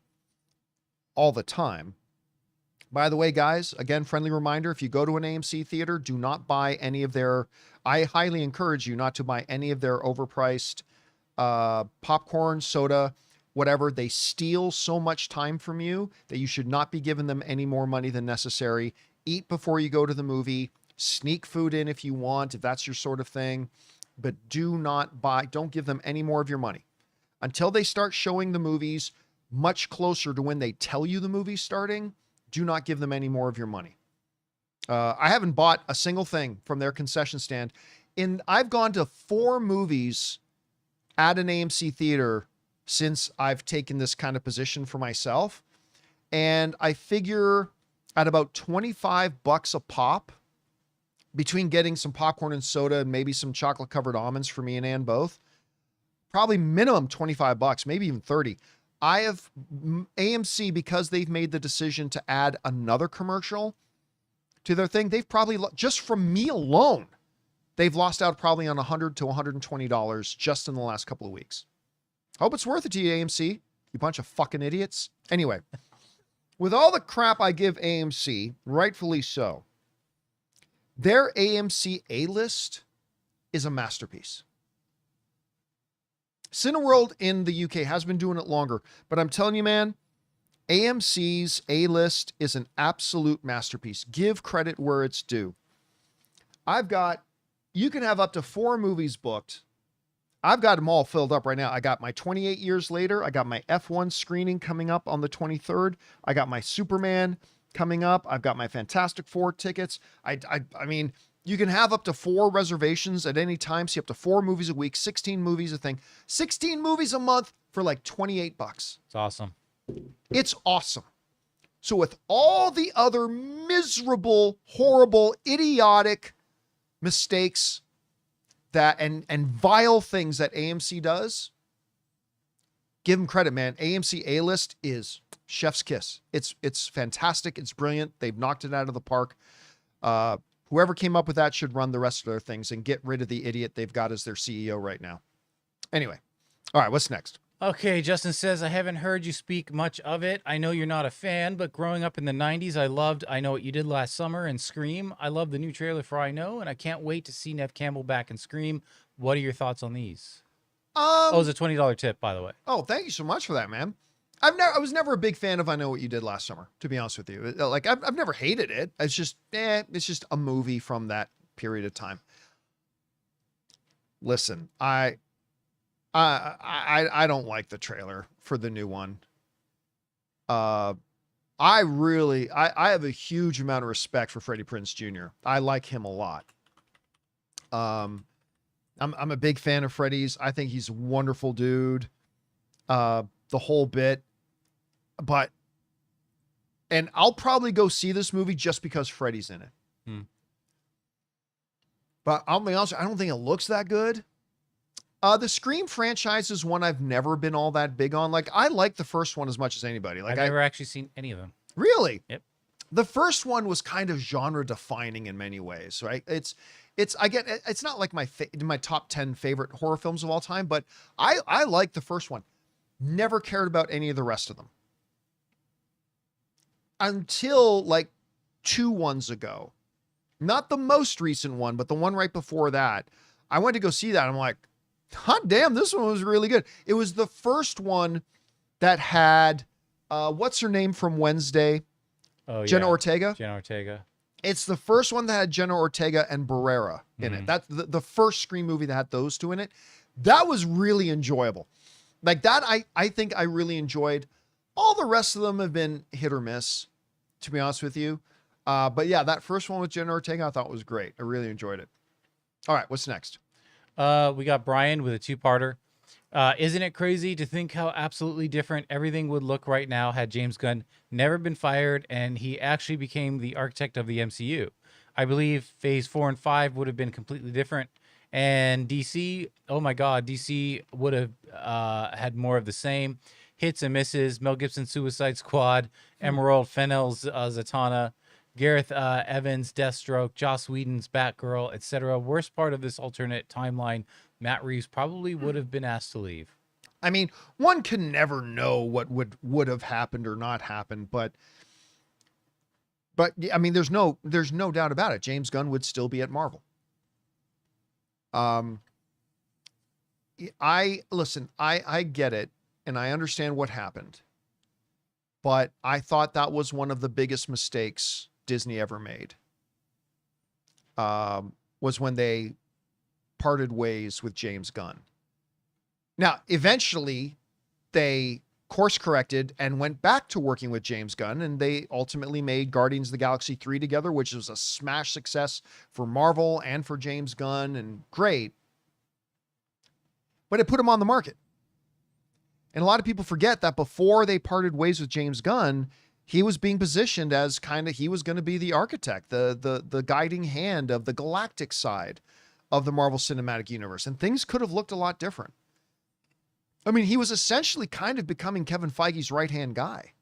all the time. By the way, guys, again, friendly reminder, if you go to an AMC theater, do not buy any of their, I highly encourage you not to buy any of their overpriced popcorn, soda, whatever. They steal so much time from you that you should not be giving them any more money than necessary. Eat before you go to the movie. Sneak food in if you want, if that's your sort of thing. But do not buy, don't give them any more of your money. Until they start showing the movies much closer to when they tell you the movie's starting, do not give them any more of your money. I haven't bought a single thing from their concession stand. I've gone to 4 movies at an AMC theater since I've taken this kind of position for myself. And I figure at about $25 a pop, between getting some popcorn and soda and maybe some chocolate covered almonds for me and Ann both, probably minimum $25, maybe even 30. I have AMC, because they've made the decision to add another commercial to their thing. They've probably, just from me alone, they've lost out probably on $100 to $120 just in the last couple of weeks. Hope it's worth it to you, AMC. You bunch of fucking idiots. Anyway, with all the crap I give AMC, rightfully so, their AMC A-list is a masterpiece. Cineworld in the UK has been doing it longer, but I'm telling you, man, AMC's A-list is an absolute masterpiece. Give credit where it's due. You can have up to 4 movies booked. I've got them all filled up right now. I got my 28 Years Later. I got my F1 screening coming up on the 23rd. I got my Superman coming up. I've got my Fantastic Four tickets. I mean, you can have up to 4 reservations at any time. See up to 4 movies a week, 16 movies a thing, 16 movies a month for like $28. It's awesome. It's awesome. So with all the other miserable, horrible, idiotic mistakes that and vile things that AMC does, give them credit, man. AMC A-list is chef's kiss. It's fantastic. It's brilliant. They've knocked it out of the park. Whoever came up with that should run the rest of their things and get rid of the idiot they've got as their CEO right now. Anyway. All right, what's next? Okay, Justin says, I haven't heard you speak much of it. I know you're not a fan, but growing up in the 90s, I loved I Know What You Did Last Summer and Scream. I love the new trailer for I Know, and I can't wait to see Nev Campbell back in Scream. What are your thoughts on these? Oh, it's a $20 tip, by the way. Oh, thank you so much for that, man. I was never a big fan of I Know What You Did Last Summer, to be honest with you. Like, I've never hated it. It's just a movie from that period of time. Listen, I don't like the trailer for the new one. I have a huge amount of respect for Freddie Prinze Jr. I like him a lot. I'm a big fan of Freddie's. I think he's a wonderful dude. The whole bit, and I'll probably go see this movie just because Freddie's in it. But I'll be honest, I don't think it looks that good. The Scream franchise is one I've never been all that big on. Like, I like the first one as much as anybody. Like, I've never actually seen any of them. Really? Yep. The first one was kind of genre defining in many ways, right? It's not like my top 10 favorite horror films of all time, but I like the first one. Never cared about any of the rest of them. Until like 2 ones ago. Not the most recent one, but the one right before that. I went to go see that. I'm like, hot damn, this one was really good. It was the first one that had, what's her name from Wednesday? Oh, Jenna yeah. Ortega. Jenna Ortega. It's the first one that had Jenna Ortega and Barrera in it. That's the first Scream movie that had those 2 in it. That was really enjoyable. Like that, I think I really enjoyed. All the rest of them have been hit or miss, to be honest with you. But yeah, that first one with Jenna Ortega I thought was great. I really enjoyed it. All right, what's next? We got Brian with a 2-parter. Isn't it crazy to think how absolutely different everything would look right now had James Gunn never been fired and he actually became the architect of the MCU? I believe phase 4 and 5 would have been completely different. And DC, oh my God, DC would have had more of the same. Hits and misses, Mel Gibson's Suicide Squad, Emerald Fennell's Zatanna, Gareth Evans' Deathstroke, Joss Whedon's Batgirl, etc. Worst part of this alternate timeline, Matt Reeves probably would have been asked to leave. I mean, one can never know what would have happened or not happened, but I mean, there's no doubt about it. James Gunn would still be at Marvel. I get it, and I understand what happened, but I thought that was one of the biggest mistakes Disney ever made. Was when they parted ways with James Gunn. Now, eventually, they course corrected and went back to working with James Gunn, and they ultimately made Guardians of the Galaxy 3 together, which was a smash success for Marvel and for James Gunn, and great. But it put him on the market. And a lot of people forget that before they parted ways with James Gunn, he was being positioned as he was going to be the architect, the guiding hand of the galactic side of the Marvel Cinematic Universe. And things could have looked a lot different. I mean, he was essentially kind of becoming Kevin Feige's right-hand guy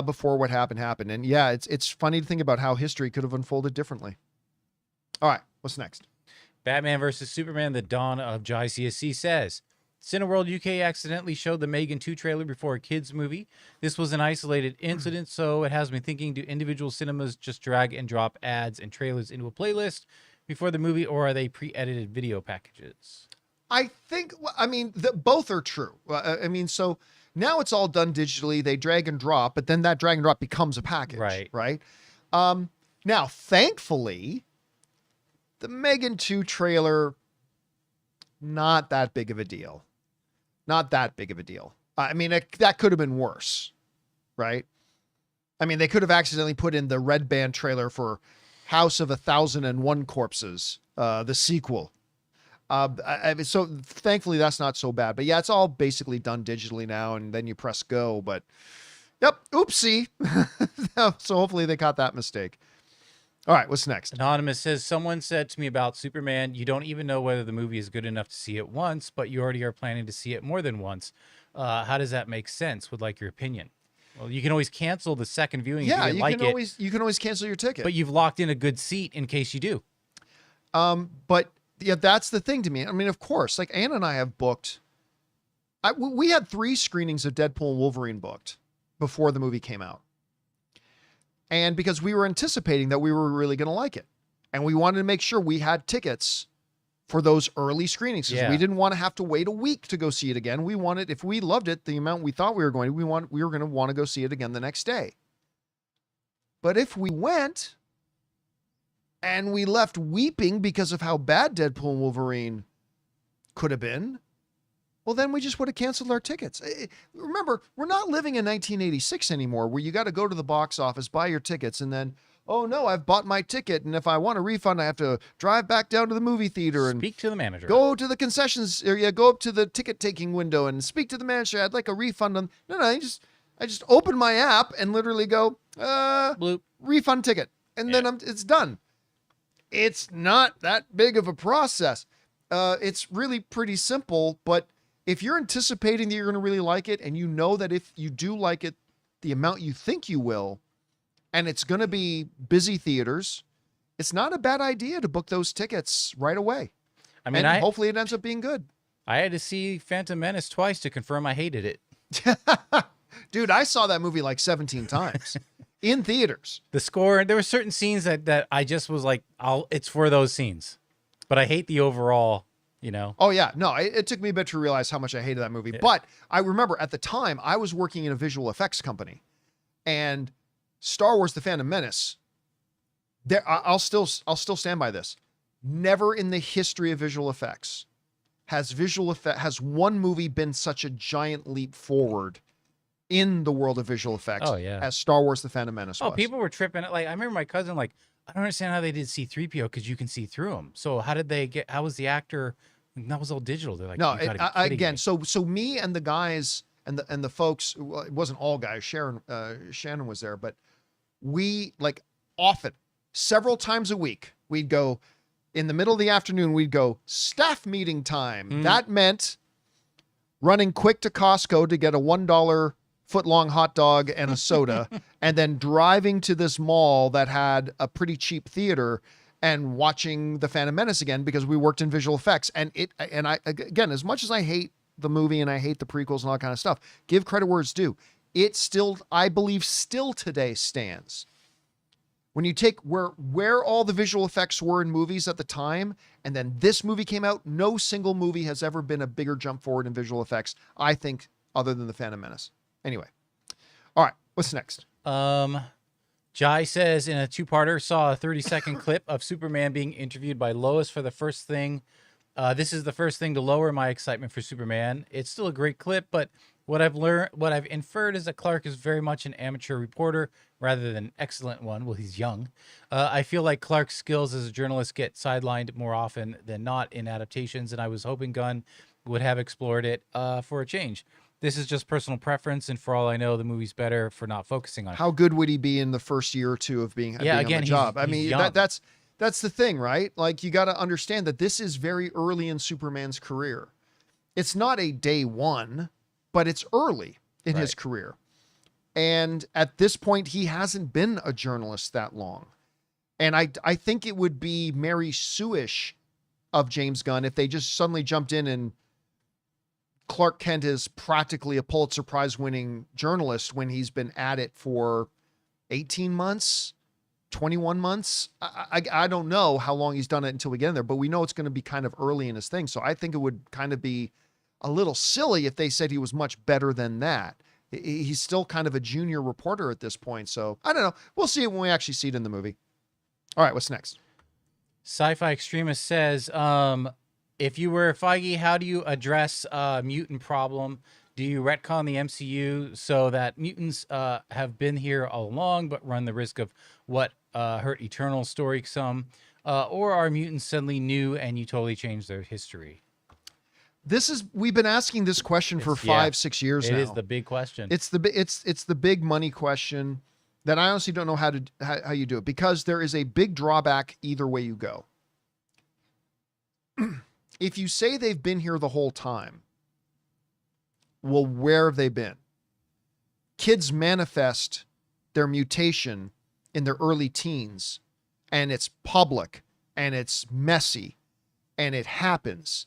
before what happened. And yeah, it's funny to think about how history could have unfolded differently. All right, What's next? Batman versus Superman: The Dawn of CSC says, Cineworld UK accidentally showed the Megan 2 trailer before a kids movie. This was an isolated incident, so it has me thinking, do individual cinemas just drag and drop ads and trailers into a playlist before the movie, or are they pre-edited video packages? I think, I mean, both are true. I mean, so now it's all done digitally. They drag and drop, but then that drag and drop becomes a package. Right. Now, thankfully, the Megan 2 trailer, not that big of a deal. Not that big of a deal. I mean, that could have been worse, right? I mean, they could have accidentally put in the Red Band trailer for House of 1001 Corpses, the sequel. So thankfully that's not so bad, but yeah, it's all basically done digitally now, and then you press go, but yep. Oopsie. So hopefully they caught that mistake. All right. What's next? Anonymous says, someone said to me about Superman, you don't even know whether the movie is good enough to see it once, but you already are planning to see it more than once. How does that make sense? Would like your opinion. Well, you can always cancel the second viewing. Yeah, if you can always cancel your ticket, but you've locked in a good seat in case you do. But yeah, that's the thing to me. I mean, of course, like Ann and I have booked. We had 3 screenings of Deadpool and Wolverine booked before the movie came out. And because we were anticipating that we were really going to like it. And we wanted to make sure we had tickets for those early screenings. Because we didn't want to have to wait a week to go see it again. We wanted, if we loved it, the amount we thought we were going to, we were going to want to go see it again the next day. But if we went and we left weeping because of how bad Deadpool and Wolverine could have been, well, then we just would have canceled our tickets. Remember, we're not living in 1986 anymore, where you got to go to the box office, buy your tickets, and then, oh no, I've bought my ticket, and if I want a refund, I have to drive back down to the movie theater and speak to the manager. Go to the concessions area, go up to the ticket taking window and speak to the manager. I'd like a refund on. No, I just open my app and literally go, bloop, refund ticket, and then it's done. It's not that big of a process. It's really pretty simple, but if you're anticipating that you're going to really like it, and you know that if you do like it, the amount you think you will, and it's going to be busy theaters, it's not a bad idea to book those tickets right away. I mean, and hopefully it ends up being good. I had to see Phantom Menace twice to confirm I hated it. Dude, I saw that movie like 17 times in theaters. The score, there were certain scenes that I just was like, it's for those scenes. But I hate the overall, Oh, yeah. No, it took me a bit to realize how much I hated that movie. Yeah. But I remember at the time I was working in a visual effects company, and Star Wars: The Phantom Menace, I'll still stand by this. Never in the history of visual effects has one movie been such a giant leap forward in the world of visual effects as Star Wars: The Phantom Menace was. People were tripping. Like, I remember my cousin, like, I don't understand how they did C-3PO, because you can see through him. So how was the actor? That was all digital. They're like, no, again, so me and the guys and the folks, well, it wasn't all guys. Shannon was there, but we, like, often, several times a week, we'd go in the middle of the afternoon, we'd go staff meeting time. That meant running quick to Costco to get a $1 foot-long hot dog and a soda, and then driving to this mall that had a pretty cheap theater and watching The Phantom Menace again, because we worked in visual effects. And I, again, as much as I hate the movie and I hate the prequels and all that kind of stuff, give credit where it's due. It still, I believe, still today stands. When you take where all the visual effects were in movies at the time, and then this movie came out, no single movie has ever been a bigger jump forward in visual effects, I think, other than The Phantom Menace. Anyway. All right. What's next? Jai says, in a 2-parter, saw a 30-second clip of Superman being interviewed by Lois for the first thing. This is the first thing to lower my excitement for Superman. It's still a great clip, but what I've inferred is that Clark is very much an amateur reporter rather than an excellent one. Well, he's young. I feel like Clark's skills as a journalist get sidelined more often than not in adaptations, and I was hoping Gunn would have explored it for a change. This is just personal preference, and for all I know, the movie's better for not focusing on it. How good would he be in the first year or two of being on the job? I mean, that's the thing, right? Like, you got to understand that this is very early in Superman's career. It's not a day one, but it's early in his career. And at this point, he hasn't been a journalist that long. And I think it would be Mary Sue-ish of James Gunn if they just suddenly jumped in and Clark Kent is practically a Pulitzer Prize winning journalist when he's been at it for 18 months, 21 months. I don't know how long he's done it until we get in there, but we know it's going to be kind of early in his thing. So I think it would kind of be a little silly if they said he was much better than that. He's still kind of a junior reporter at this point. So I don't know. We'll see it when we actually see it in the movie. All right, what's next? Sci-Fi Extremist says, if you were Feige, how do you address mutant problem? Do you retcon the MCU so that mutants have been here all along but run the risk of what hurt Eternal story some? Or are mutants suddenly new and you totally change their history? We've been asking this question for 5-6 years now. It is the big question. It's the big money question that I honestly don't know how you do it, because there is a big drawback either way you go. If you say they've been here the whole time, well, where have they been? Kids manifest their mutation in their early teens, and it's public, and it's messy, and it happens,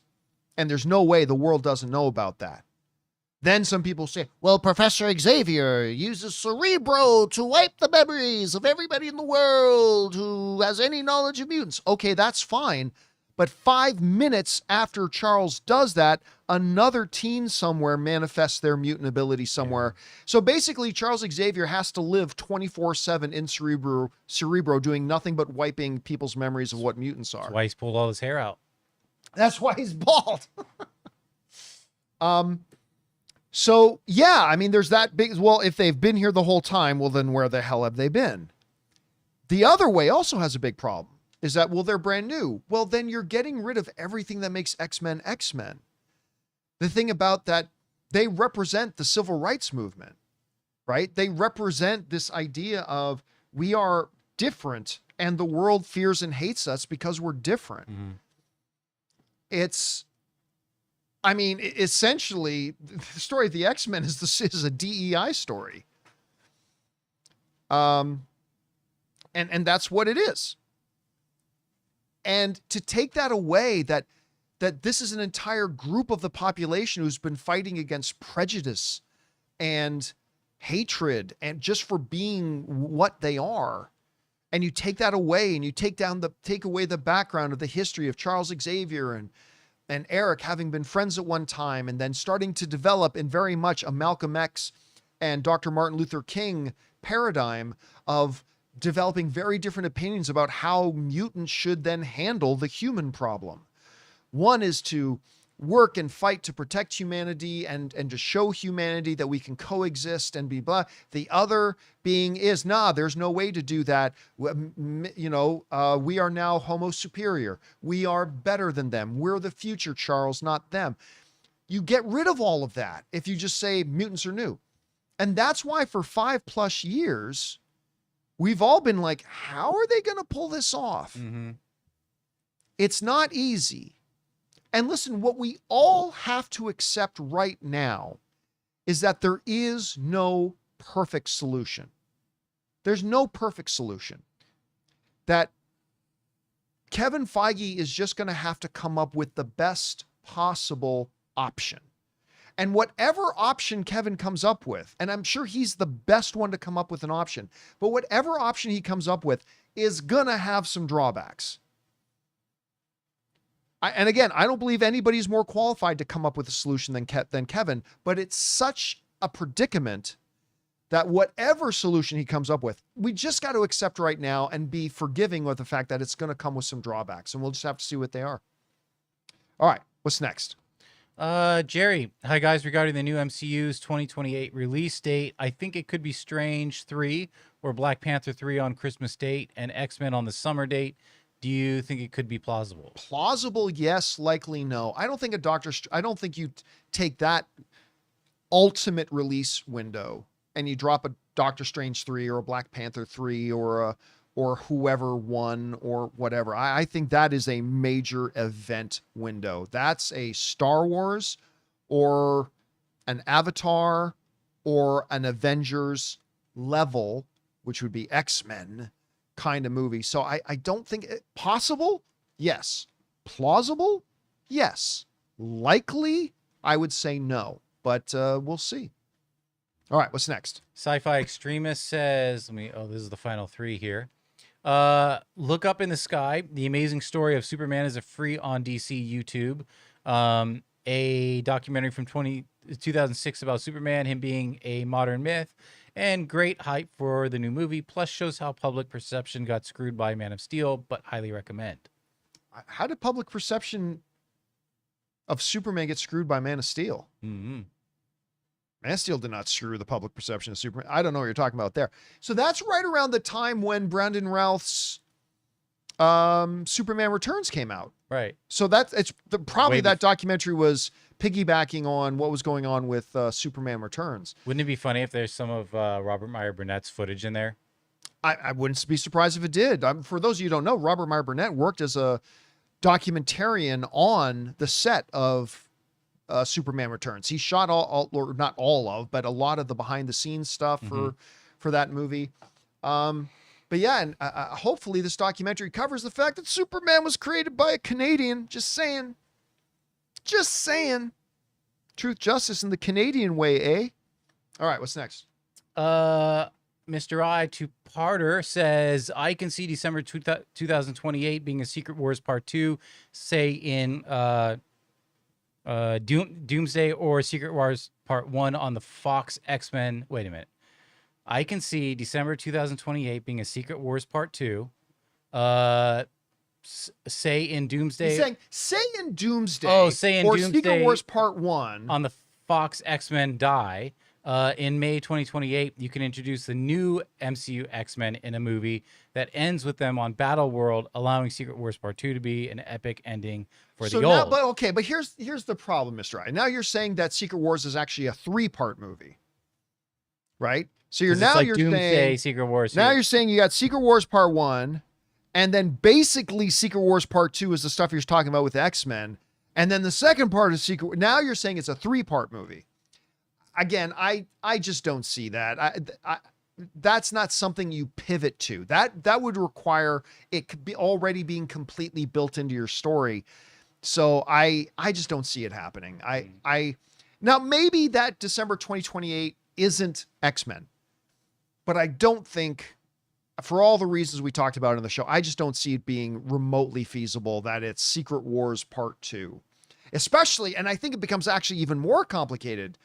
and there's no way the world doesn't know about that. Then some people say, well, Professor Xavier uses Cerebro to wipe the memories of everybody in the world who has any knowledge of mutants. Okay, that's fine. But 5 minutes after Charles does that, another teen somewhere manifests their mutant ability somewhere. Yeah. So basically, Charles Xavier has to live 24/7 in Cerebro doing nothing but wiping people's memories of what mutants are. That's why he's pulled all his hair out. That's why he's bald. So, yeah, I mean, there's that big... Well, if they've been here the whole time, well, then where the hell have they been? The other way also has a big problem. Is that, well, they're brand new. Well, then you're getting rid of everything that makes X-Men X-Men. The thing about that, they represent the civil rights movement, right? They represent this idea of we are different and the world fears and hates us because we're different. Mm-hmm. I mean, essentially, the story of the X-Men is a DEI story. And that's what it is. And to take that away, that this is an entire group of the population who's been fighting against prejudice and hatred and just for being what they are. And you take that away and you take away the background of the history of Charles Xavier and Eric having been friends at one time and then starting to develop in very much a Malcolm X and Dr. Martin Luther King paradigm of developing very different opinions about how mutants should then handle the human problem. One is to work and fight to protect humanity and to show humanity that we can coexist and be blah. The other being is, there's no way to do that. We are now homo superior. We are better than them. We're the future, Charles, not them. You get rid of all of that if you just say mutants are new. And that's why for 5+ years, we've all been like, how are they going to pull this off? Mm-hmm. It's not easy. And listen, what we all have to accept right now is that there is no perfect solution. There's no perfect solution. That Kevin Feige is just going to have to come up with the best possible option. And whatever option Kevin comes up with, and I'm sure he's the best one to come up with an option, but whatever option he comes up with is going to have some drawbacks. And again, I don't believe anybody's more qualified to come up with a solution than Kevin, but it's such a predicament that whatever solution he comes up with, we just got to accept right now and be forgiving of the fact that it's going to come with some drawbacks, and we'll just have to see what they are. All right, what's next? Jerry, hi guys, regarding the new MCU's 2028 release date, I think it could be Strange 3 or Black Panther 3 on Christmas date and X-Men on the summer date. Do you think it could be plausible? Plausible, yes. Likely, no. I don't think I don't think you take that ultimate release window and you drop a Doctor Strange 3 or a Black Panther 3 or whoever won or whatever. I think that is a major event window. That's a Star Wars or an Avatar or an Avengers level, which would be X-Men, kind of movie. So I don't think possible. Yes. Plausible. Yes. Likely. I would say no, but we'll see. All right. What's next? Sci-Fi Extremist says, this is the final 3 here. Look Up in the Sky. The Amazing Story of Superman is a free on DC YouTube. A documentary from 2006 about Superman, him being a modern myth, and great hype for the new movie. Plus shows how public perception got screwed by Man of Steel, but highly recommend. How did public perception of Superman get screwed by Man of Steel? Mm-hmm. Man of Steel did not screw the public perception of Superman. I don't know what you're talking about there. So that's right around the time when Brandon Routh's Superman Returns came out. Right. So probably that documentary was piggybacking on what was going on with Superman Returns. Wouldn't it be funny if there's some of Robert Meyer Burnett's footage in there? I wouldn't be surprised if it did. For those of you who don't know, Robert Meyer Burnett worked as a documentarian on the set of Superman Returns. He shot or not all of, but a lot of the behind the scenes stuff for that movie. But yeah, and hopefully this documentary covers the fact that Superman was created by a Canadian. Just saying. Truth, justice, in the Canadian way, eh? All right, what's next? Mr. I, two-parter, says, I can see December 2028 being a Secret Wars Part 2, say in Doomsday or Secret Wars Part 1 on the Fox X-Men. Wait a minute. I can see December 2028 being a Secret Wars Part 2, say in Doomsday. He's saying, say in Doomsday. Oh, say in or Doomsday. Secret Wars Part 1. On the Fox X-Men die. In May 2028, you can introduce the new MCU X-Men in a movie that ends with them on Battle World, allowing Secret Wars Part 2 to be an epic ending for the old. But here's the problem, Mr. I. Now you're saying that Secret Wars is actually a 3-part movie, right? So you're Doomsday, saying Secret Wars. Now you're saying you got Secret Wars Part 1, and then basically Secret Wars Part 2 is the stuff you're talking about with the X-Men, and then the second part is Secret. Now you're saying it's a 3-part movie. Again, I just don't see that. That's not something you pivot to. That would require it could be already being completely built into your story. So I just don't see it happening. Now maybe that December 2028 isn't X-Men, but I don't think, for all the reasons we talked about in the show, I just don't see it being remotely feasible that it's Secret Wars Part 2, especially. And I think it becomes actually even more complicated.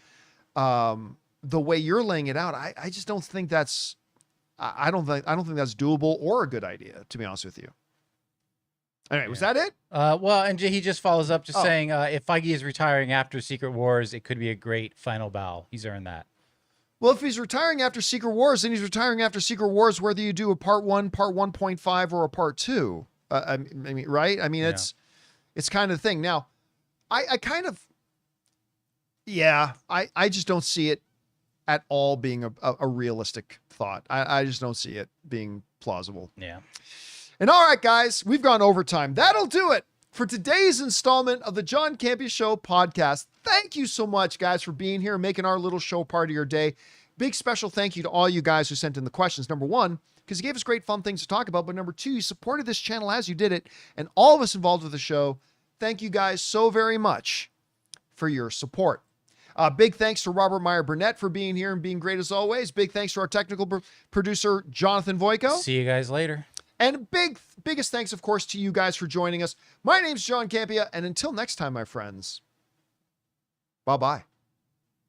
The way you're laying it out, I just don't think that's, I don't think that's doable or a good idea, to be honest with you. Anyway, was that it? Well, and he just follows up saying, if Feige is retiring after Secret Wars, it could be a great final bow. He's earned that. Well, if he's retiring after Secret Wars, then he's retiring after Secret Wars, whether you do a Part 1, Part 1.5, or a Part 2. I mean, right? I mean, it's kind of the thing. Now, I kind of, I just don't see it at all being a realistic thought. I just don't see it being plausible. Yeah. And all right, guys, we've gone overtime. That'll do it for today's installment of the John Campea Show podcast. Thank you so much, guys, for being here and making our little show part of your day. Big special thank you to all you guys who sent in the questions. Number one, because you gave us great fun things to talk about. But number two, you supported this channel as you did it. And all of us involved with the show, thank you guys so very much for your support. Big thanks to Robert Meyer Burnett for being here and being great as always. Big thanks to our technical producer, Jonathan Voico. See you guys later. And biggest thanks, of course, to you guys for joining us. My name's John Campea, and until next time, my friends, bye-bye.